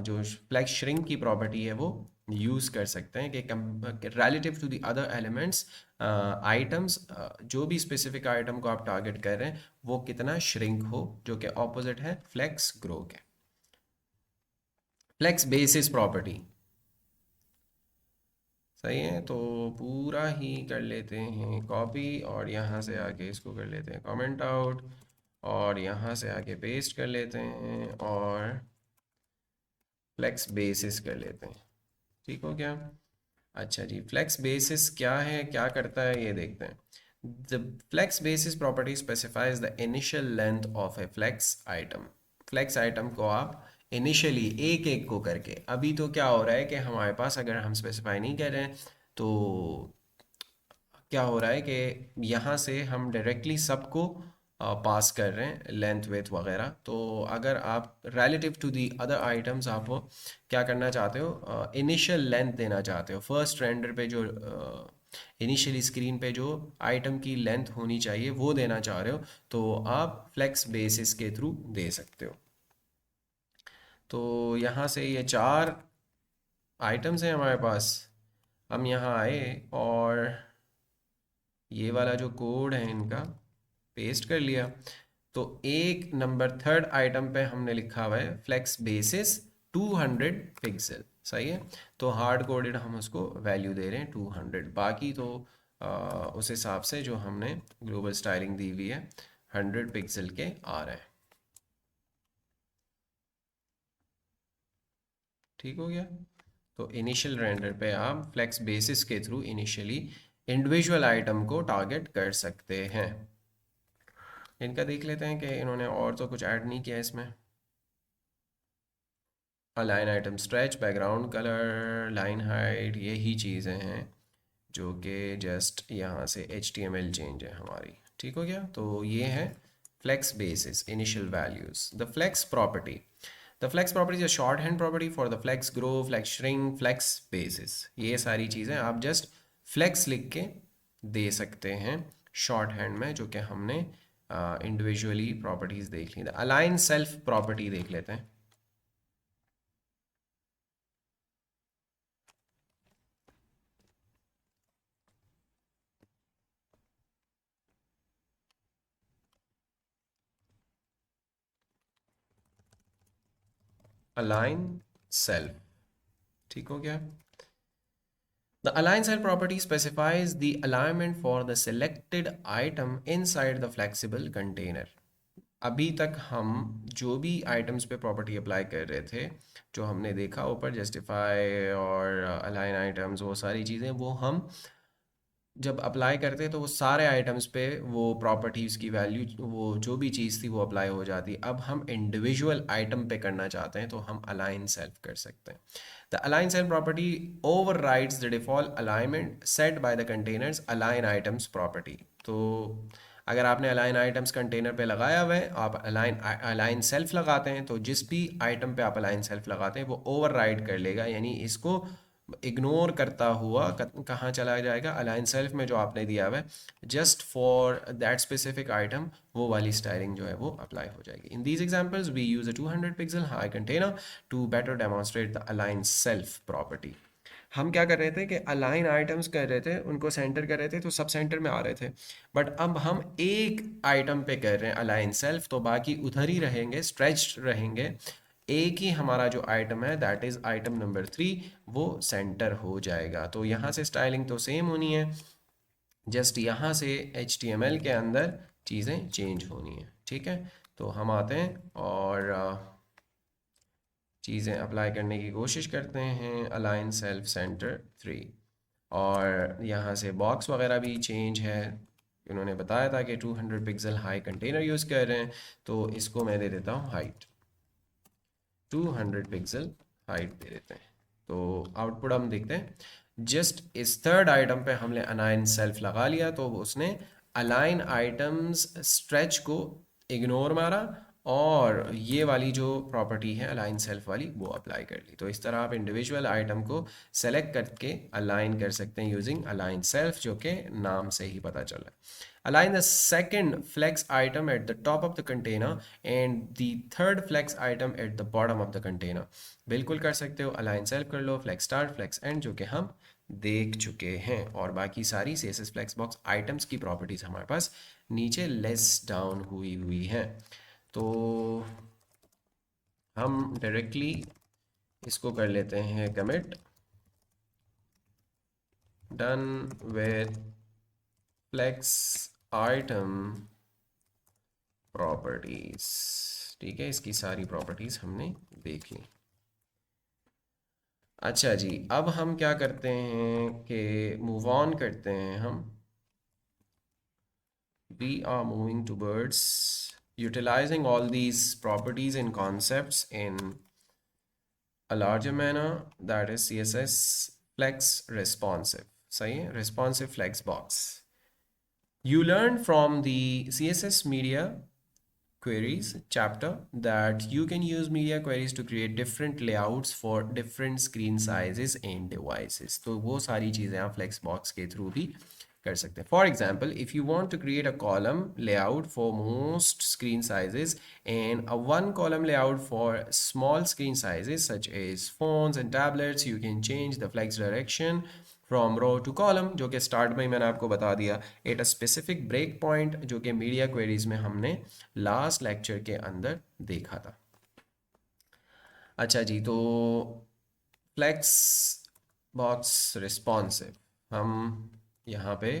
जो फ्लैग श्रिंक की प्रॉपर्टी है वो यूज़ कर सकते हैं कि relative to the other elements items, जो भी स्पेसिफिक आइटम को आप टारगेट कर रहे हैं वो कितना श्रिंक हो, जो कि ऑपोजिट है फ्लेक्स ग्रो के। फ्लेक्स बेसिस प्रॉपर्टी, सही है, तो पूरा ही कर लेते हैं कॉपी और यहाँ से आके इसको कर लेते हैं कमेंट आउट और यहाँ से आके पेस्ट कर लेते हैं और फ्लेक्स बेसिस कर लेते हैं। ठीक हो गया, अच्छा जी, फ्लेक्स बेसिस क्या है, क्या करता है ये देखते हैं। The flex basis property specifies the initial length of a flex item. Flex item को आप इनिशियली एक एक को करके, अभी तो क्या हो रहा है कि हमारे पास अगर हम स्पेसिफाई नहीं कर रहे हैं तो क्या हो रहा है कि यहाँ से हम डायरेक्टली सबको पास कर रहे हैं लेंथ वेथ वगैरह। तो अगर आप relative to the other items आप क्या करना चाहते हो, इनिशियल लेंथ देना चाहते हो, फर्स्ट रेंडर पे जो इनिशियली स्क्रीन पे जो आइटम की लेंथ होनी चाहिए वो देना चाह रहे हो, तो आप फ्लेक्स बेसिस के थ्रू दे सकते हो। तो यहाँ से ये 4 आइटम्स हैं हमारे पास, हम यहाँ आए और ये वाला जो कोड है इनका पेस्ट कर लिया। तो एक नंबर थर्ड आइटम पे हमने लिखा हुआ है फ्लेक्स बेसिस 200 पिक्सल। सही है, तो हार्ड कोडेड हम उसको वैल्यू दे रहे हैं 200, बाकी तो उस हिसाब से जो हमने ग्लोबल स्टाइलिंग दी हुई है 100 पिक्सल के आ रहे हैं। ठीक हो गया, तो इनिशियल रेंडर पे आप फ्लेक्स बेसिस के थ्रू इनिशियली इंडिविजुअल आइटम को टारगेट कर सकते हैं। इनका देख लेते हैं कि इन्होंने और तो कुछ ऐड नहीं किया इसमें। Align item stretch, background colour, line height, यही चीज़ें हैं जो कि जस्ट यहाँ से HTML चेंज है हमारी। ठीक हो गया। तो ये है flex basis initial values. The flex property, the flex property is a shorthand property for the flex grow, flex shrink, flex basis. ये सारी चीज़ें आप जस्ट फ्लेक्स लिख के दे सकते हैं शॉर्ट हैंड में, जो कि हमने इंडिविजुअली प्रॉपर्टीज देख ली। द अलाइन सेल्फ प्रॉपर्टी देख लेते हैं। अलाइन सेल्फ, ठीक हो गया। The align cell property specifies the alignment for the selected item inside the flexible container. अभी तक हम जो भी आइटम्स पे प्रॉपर्टी अप्लाई कर रहे थे, जो हमने देखा ऊपर जस्टिफाई और अलाइन आइटम्स, वो सारी चीज़ें वो हम जब अप्लाई करते हैं तो वो सारे आइटम्स पे वो प्रॉपर्टीज़ की वैल्यू, वो जो भी चीज़ थी वो अप्लाई हो जाती। अब हम इंडिविजुअल आइटम पे करना चाहते हैं तो हम अलाइन सेल्फ कर सकते हैं। The align self property overrides the default alignment set by the containers align items property. तो अगर आपने अलाइन आइटम्स कंटेनर पे लगाया हुआ है, आप अलाइन सेल्फ लगाते हैं, तो जिस भी आइटम पे आप अलाइन सेल्फ लगाते हैं वो ओवरराइड कर लेगा, यानी इसको इग्नोर करता हुआ कहाँ चला जाएगा, अलाइन सेल्फ में जो आपने दिया हुआ है just for that specific item, वो वाली स्टाइलिंग जो है वो अप्लाई हो जाएगी। In these examples we use a 200 pixel high container to better demonstrate the align self property. हम क्या कर रहे थे कि अलाइन आइटम्स कर रहे थे, उनको सेंटर कर रहे थे तो सब सेंटर में आ रहे थे, बट अब हम एक आइटम पे कर रहे हैं अलाइन सेल्फ, तो बाकी उधर ही रहेंगे, स्ट्रेच्ड रहेंगे। एक ही हमारा जो आइटम है दैट इज़ आइटम नंबर 3, वो सेंटर हो जाएगा। तो यहाँ से स्टाइलिंग तो सेम होनी है, जस्ट यहाँ से HTML के अंदर चीज़ें चेंज होनी है। ठीक है, तो हम आते हैं और चीज़ें अप्लाई करने की कोशिश करते हैं। अलाइन सेल्फ सेंटर 3, और यहाँ से बॉक्स वगैरह भी चेंज है। उन्होंने बताया था कि 200 पिक्सल हाई कंटेनर यूज़ कर रहे हैं, तो इसको मैं दे देता हूँ हाइट 200 पिक्सल हाइट दे देते हैं। तो आउटपुट हम देखते हैं। जस्ट इस थर्ड आइटम पे हमने अलाइन सेल्फ लगा लिया, तो उसने अलाइन आइटम्स स्ट्रेच को इग्नोर मारा और ये वाली जो प्रॉपर्टी है अलाइन सेल्फ वाली वो अप्लाई कर ली। तो इस तरह आप इंडिविजुअल आइटम को सेलेक्ट करके अलाइन कर सकते हैं यूजिंग अलाइन सेल्फ, जो कि नाम से ही पता चल रहा है। Align the second flex item at the top of the container and the third flex item at the bottom of the container. बिल्कुल कर सकते हो, अलाइन सेल्फ कर लो, फ्लेक्स स्टार्ट, फ्लेक्स एंड, जो कि हम देख चुके हैं। और बाकी सारी CSS फ्लेक्स बॉक्स आइटम्स की प्रॉपर्टीज हमारे पास नीचे लेस डाउन हुई हुई हैं। तो हम डायरेक्टली इसको कर लेते हैं commit, done with flex item properties. ठीक है, इसकी सारी प्रॉपर्टीज हमने देख ली। अच्छा जी, अब हम क्या करते हैं कि मूव ऑन करते हैं हम। We are moving towards utilizing all these properties and concepts in a larger manner, that is CSS flex responsive। सही है, responsive flex box। You learned from the CSS media queries chapter that you can use media queries to create different layouts for different screen sizes and devices। तो वो सारी चीज़ें आप flexbox के through भी कर सकते हैं। For example, if you want to create a column layout for most screen sizes and a one column layout for small screen sizes such as phones and tablets, you can change the flex direction from row to column, जो कि start में ही मैंने आपको बता दिया, at a specific break point, जो कि मीडिया क्वेरीज में हमने लास्ट लेक्चर के अंदर देखा था। अच्छा जी, तो फ्लेक्स बॉक्स रिस्पॉन्सिव, हम यहाँ पे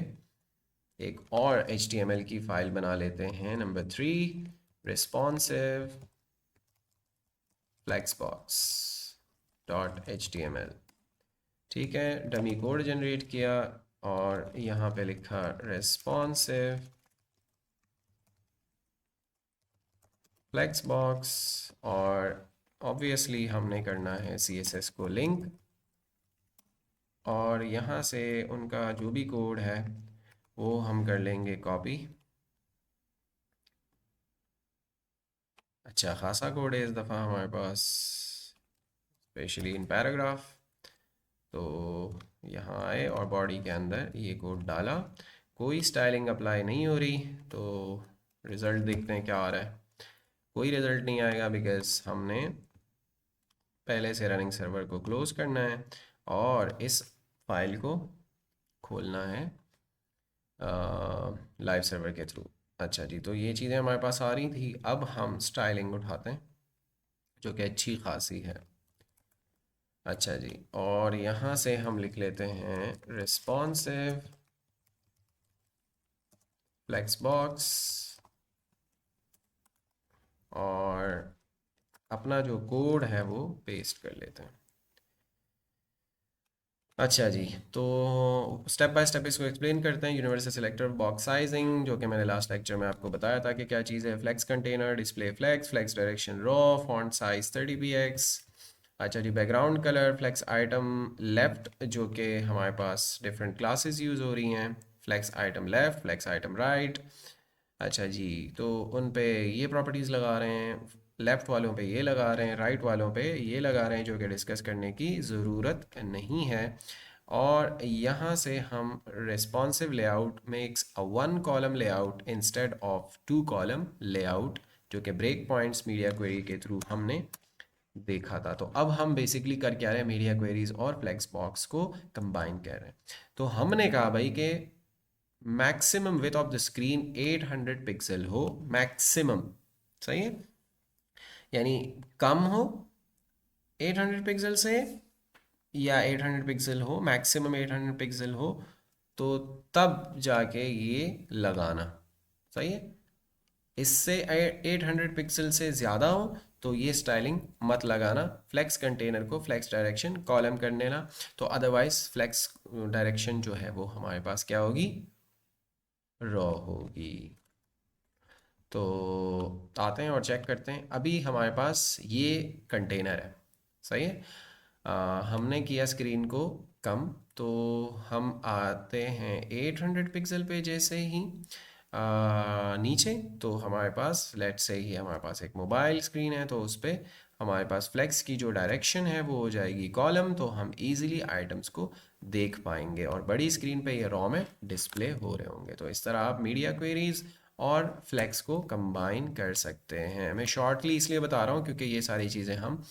एक और HTML की फाइल बना लेते हैं, number 3 responsive flexbox dot HTML। ठीक है, डमी कोड जनरेट किया और यहाँ पे लिखा रेस्पॉन्सिव फ्लेक्स बॉक्स, और ऑब्वियसली हमने करना है CSS को लिंक, और यहाँ से उनका जो भी कोड है वो हम कर लेंगे कॉपी। अच्छा खासा कोड है इस दफ़ा हमारे पास, स्पेशली इन पैराग्राफ। तो यहाँ आए और बॉडी के अंदर ये कोड डाला, कोई स्टाइलिंग अप्लाई नहीं हो रही, तो रिज़ल्ट देखते हैं क्या आ रहा है। कोई रिज़ल्ट नहीं आएगा बिकॉज़ हमने पहले से रनिंग सर्वर को क्लोज़ करना है और इस फाइल को खोलना है लाइव सर्वर के थ्रू। अच्छा जी, तो ये चीज़ें हमारे पास आ रही थी। अब हम स्टाइलिंग उठाते हैं जो कि अच्छी खासी है। अच्छा जी, और यहाँ से हम लिख लेते हैं रिस्पॉन्सिव फ्लेक्स बॉक्स, और अपना जो कोड है वो पेस्ट कर लेते हैं। अच्छा जी, तो स्टेप बाय स्टेप इसको एक्सप्लेन करते हैं। यूनिवर्सल सिलेक्टर बॉक्स साइजिंग, जो कि मैंने लास्ट लेक्चर में आपको बताया था कि क्या चीज़ है। Flex container, display flex, flex direction row, font size 30 px। अच्छा जी, background colour, flex item left, जो कि हमारे पास डिफरेंट क्लासेस यूज़ हो रही हैं, flex item left, flex item right. अच्छा जी, तो उन पे ये प्रॉपर्टीज़ लगा रहे हैं, लेफ़्ट वालों पे ये लगा रहे हैं, राइट वालों पे ये लगा रहे हैं, जो कि डिस्कस करने की ज़रूरत नहीं है। और यहाँ से हम responsive layout makes a one column layout instead of two column layout, जो कि ब्रेक पॉइंट्स मीडिया क्वेरी के थ्रू हमने देखा था। तो अब हम बेसिकली कर क्या रहे हैं, मीडिया क्वेरीज और फ्लेक्स बॉक्स को कंबाइन कर रहे हैं। तो हमने कहा भाई कि maximum width of the screen 800 pixel हो, मैक्सिमम, सही है, यानी कम हो 800 पिक्सल से, या 800 पिक्सल हो, मैक्सिमम 800 पिक्सल हो, तो तब जाके ये लगाना, सही है। इससे 800 पिक्सल से ज़्यादा हो तो ये स्टाइलिंग मत लगाना, फ्लेक्स कंटेनर को फ्लेक्स डायरेक्शन कॉलम कर लेना। तो अदरवाइज फ्लेक्स डायरेक्शन जो है वो हमारे पास क्या होगी, रॉ होगी। तो आते हैं और चेक करते हैं। अभी हमारे पास ये कंटेनर है, सही है। हमने किया स्क्रीन को कम, तो हम आते हैं 800 पिक्सल पे। जैसे ही नीचे, तो हमारे पास लेट से ही हमारे पास एक मोबाइल स्क्रीन है, तो उस पर हमारे पास फ्लेक्स की जो डायरेक्शन है वो हो जाएगी कॉलम, तो हम इजीली आइटम्स को देख पाएंगे और बड़ी स्क्रीन पे ये रॉ में डिस्प्ले हो रहे होंगे। तो इस तरह आप मीडिया क्वेरीज और फ्लेक्स को कंबाइन कर सकते हैं। मैं शॉर्टली इसलिए बता रहा हूँ क्योंकि ये सारी चीज़ें हम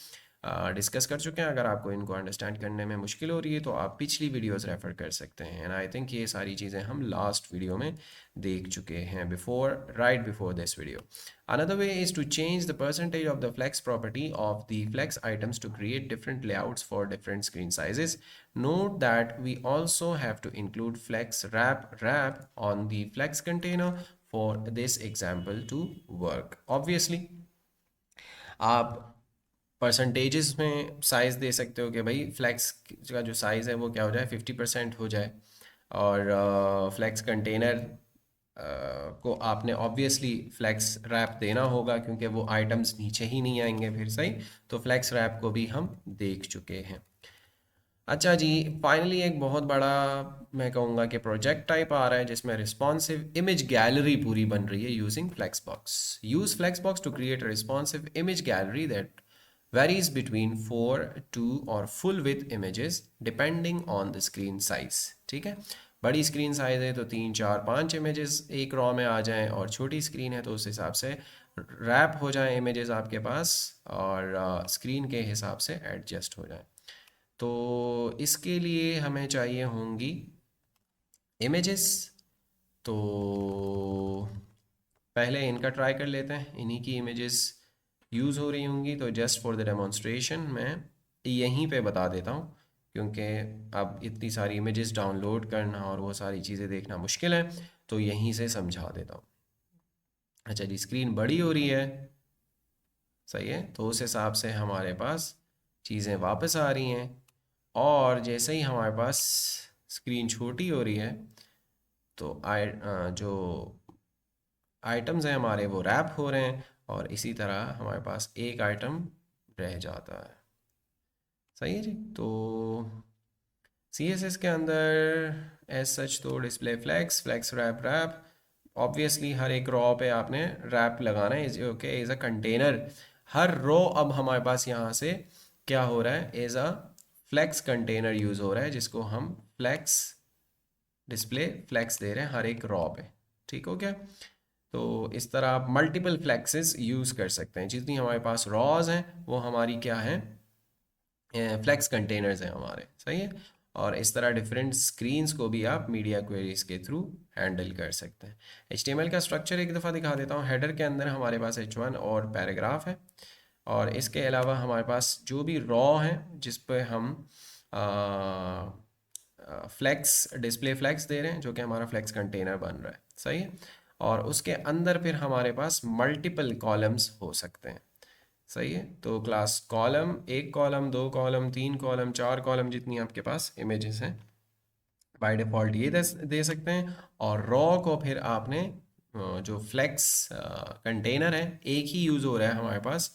डिस्कस कर चुके हैं। अगर आपको इनको अंडरस्टैंड करने में मुश्किल हो रही है तो आप पिछली वीडियोस रेफ़र कर सकते हैं। एंड आई थिंक ये सारी चीज़ें हम लास्ट वीडियो में देख चुके हैं, right before this video. Another way is to change the percentage of the flex property of the flex items to create different layouts for different screen sizes. Note that we also have to include flex wrap on the flex container for this example to work. Obviously, आप percentages में size दे सकते हो कि भाई flex का जो size है वो क्या हो जाए, 50% हो जाए। और फ्लैक्स कंटेनर को आपने ऑब्वियसली फ्लैक्स रैप देना होगा क्योंकि वो आइटम्स नीचे ही नहीं आएंगे फिर, सही। तो फ्लैक्स रैप को भी हम देख चुके हैं। अच्छा जी, फाइनली एक बहुत बड़ा, मैं कहूँगा कि प्रोजेक्ट टाइप आ रहा है जिसमें रिस्पॉन्सिव इमेज गैलरी पूरी बन रही है using flexbox. Use flexbox to create a responsive image gallery that varies between 4 to और full width images depending on the screen size। ठीक है, बड़ी स्क्रीन साइज है तो 3 4 5 इमेजेस एक रॉ में आ जाएं, और छोटी स्क्रीन है तो उस हिसाब से रैप हो जाएं इमेजेस आपके पास, और स्क्रीन के हिसाब से एडजस्ट हो जाएं। तो इसके लिए हमें चाहिए होंगी इमेजेस। तो पहले इनका ट्राई कर लेते हैं, इन्हीं की इमेजेस यूज़ हो रही होंगी। तो जस्ट फॉर द डेमोन्स्ट्रेशन मैं यहीं पे बता देता हूँ, क्योंकि अब इतनी सारी इमेजेस डाउनलोड करना और वो सारी चीज़ें देखना मुश्किल है, तो यहीं से समझा देता हूँ। अच्छा जी, स्क्रीन बड़ी हो रही है, सही है, तो उस हिसाब से हमारे पास चीज़ें वापस आ रही हैं। और जैसे ही हमारे पास स्क्रीन छोटी हो रही है तो जो आइटम्स हैं हमारे वो रैप हो रहे हैं, और इसी तरह हमारे पास एक आइटम रह जाता है। सही है जी। तो सी एस एस के अंदर एज सच तो display flex, flex wrap wrap, obviously हर एक रो पे आपने रैप लगाना है ओके एज अ कंटेनर। हर रो अब हमारे पास यहाँ से क्या हो रहा है, as a flex container use हो रहा है, जिसको हम फ्लैक्स डिस्प्ले फ्लैक्स दे रहे हैं हर एक रॉ पे। ठीक हो क्या? तो इस तरह आप मल्टीपल फ्लैक्सेस यूज़ कर सकते हैं। जितनी हमारे पास रॉज हैं वो हमारी क्या है, फ्लैक्स कंटेनर्स हैं हमारे। सही है। और इस तरह डिफरेंट स्क्रीन्स को भी आप मीडिया क्वेरीज के थ्रू हैंडल कर सकते हैं। HTML का स्ट्रक्चर एक दफ़ा दिखा देता हूँ। हेडर के अंदर हमारे पास H1 और पैराग्राफ है, और इसके अलावा हमारे पास जो भी रॉ हैं जिस पे हम फ्लैक्स डिस्प्ले फ्लैक्स दे रहे हैं, जो कि हमारा फ्लैक्स कंटेनर बन रहा है। सही है। और उसके अंदर फिर हमारे पास मल्टीपल कॉलम्स हो सकते हैं। सही है। तो क्लास कॉलम, एक कॉलम, दो कॉलम, तीन कॉलम, चार कॉलम, जितनी आपके पास इमेजेस हैं बाय डिफ़ॉल्ट ये दे सकते हैं। और रॉ को फिर आपने जो फ्लेक्स कंटेनर है एक ही यूज़ हो रहा है हमारे पास,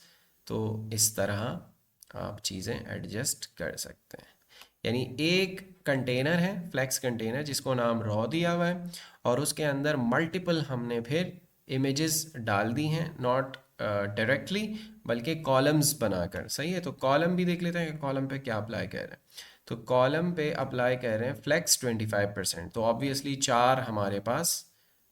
तो इस तरह आप चीज़ें एडजस्ट कर सकते हैं। यानी एक कंटेनर है फ्लेक्स कंटेनर जिसको नाम रॉ दिया हुआ है, और उसके अंदर मल्टीपल हमने फिर इमेजेस डाल दी हैं, नॉट डायरेक्टली बल्कि कॉलम्स बनाकर। सही है। तो कॉलम भी देख लेते हैं कि कॉलम पे क्या अप्लाई कर रहे हैं। तो कॉलम पे अप्लाई कर रहे हैं फ्लेक्स 25%, तो ऑब्वियसली चार हमारे पास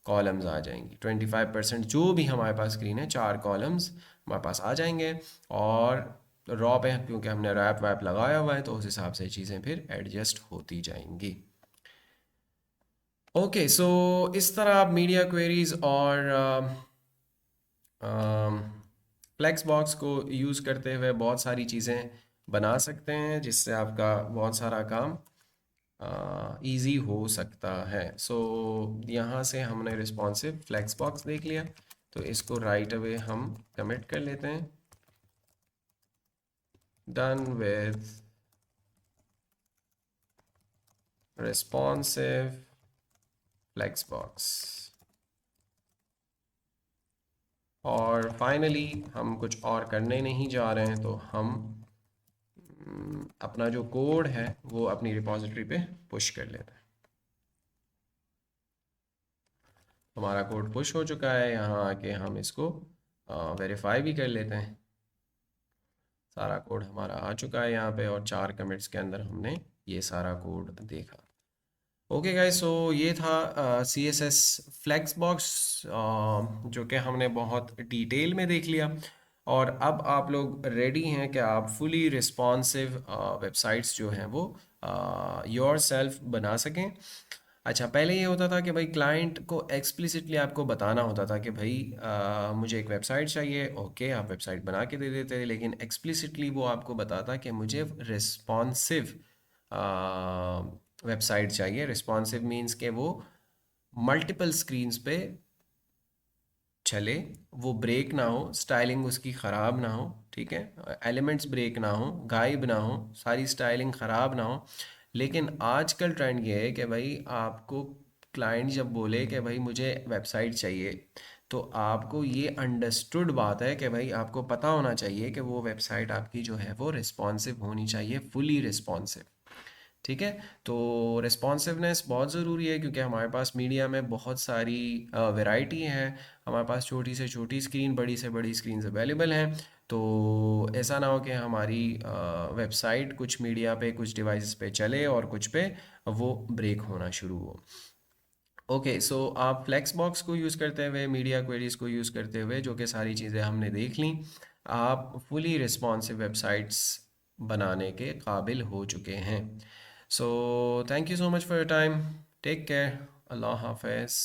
कॉलम्स आ जाएंगी। 25% जो भी हमारे पास स्क्रीन है, चार कॉलम्स हमारे पास आ जाएंगे। और रॉ पे क्योंकि हमने रैप वैप लगाया हुआ है तो उस हिसाब से चीज़ें फिर एडजस्ट होती जाएंगी। ओके सो इस तरह आप मीडिया क्वेरीज और फ्लेक्स बॉक्स को यूज़ करते हुए बहुत सारी चीज़ें बना सकते हैं, जिससे आपका बहुत सारा काम इजी हो सकता है। सो यहाँ से हमने रिस्पॉन्सिव फ्लेक्स बॉक्स देख लिया, तो इसको राइट अवे हम कमिट कर लेते हैं, done with responsive flex box. और फाइनली हम कुछ और करने नहीं जा रहे हैं, तो हम अपना जो कोड है वो अपनी रिपॉजिटरी पे पुश कर लेते हैं। हमारा कोड पुश हो चुका है, यहाँ आके हम इसको वेरीफाई भी कर लेते हैं। सारा कोड हमारा आ चुका है यहाँ पे, और 4 कमिट्स के अंदर हमने ये सारा कोड देखा। ओके गाइस, सो ये था C S S flex box, जो कि हमने बहुत डिटेल में देख लिया। और अब आप लोग रेडी हैं कि आप फुली रिस्पॉन्सिव वेबसाइट्स जो हैं वो योर सेल्फ बना सकें। अच्छा, पहले ये होता था कि भाई क्लाइंट को एक्सप्लिसिटली आपको बताना होता था कि भाई मुझे एक वेबसाइट चाहिए, ओके आप वेबसाइट बना के दे देते, लेकिन एक्सप्लिसिटली वो आपको बताता कि मुझे रिस्पॉन्सिव वेबसाइट चाहिए। रिस्पॉन्सिव मीन्स के वो मल्टीपल स्क्रीन्स पे चले, वो ब्रेक ना हो, स्टाइलिंग उसकी ख़राब ना हो, ठीक है, एलिमेंट्स ब्रेक ना हो, गायब ना हो, सारी स्टाइलिंग ख़राब ना हो। लेकिन आजकल ट्रेंड ये है कि भाई आपको क्लाइंट जब बोले कि भाई मुझे वेबसाइट चाहिए, तो आपको ये अंडरस्टूड बात है कि भाई आपको पता होना चाहिए कि वो वेबसाइट आपकी जो है वो रिस्पॉन्सिव होनी चाहिए, फुली रिस्पॉन्सिव। ठीक है। तो रिस्पॉन्सिवनेस बहुत ज़रूरी है, क्योंकि हमारे पास मीडिया में बहुत सारी वैरायटी है। हमारे पास छोटी से छोटी स्क्रीन, बड़ी से बड़ी स्क्रीन अवेलेबल हैं। तो ऐसा ना हो कि हमारी वेबसाइट कुछ मीडिया पे, कुछ डिवाइसेस पे चले और कुछ पे वो ब्रेक होना शुरू हो। ओके सो आप फ्लेक्स बॉक्स को यूज़ करते हुए, मीडिया क्वेरीज को यूज़ करते हुए, जो कि सारी चीज़ें हमने देख ली, आप फुली रिस्पॉन्सिव वेबसाइट्स बनाने के काबिल हो चुके हैं। So thank you so much for your time, take care, अल्लाह हाफिज़।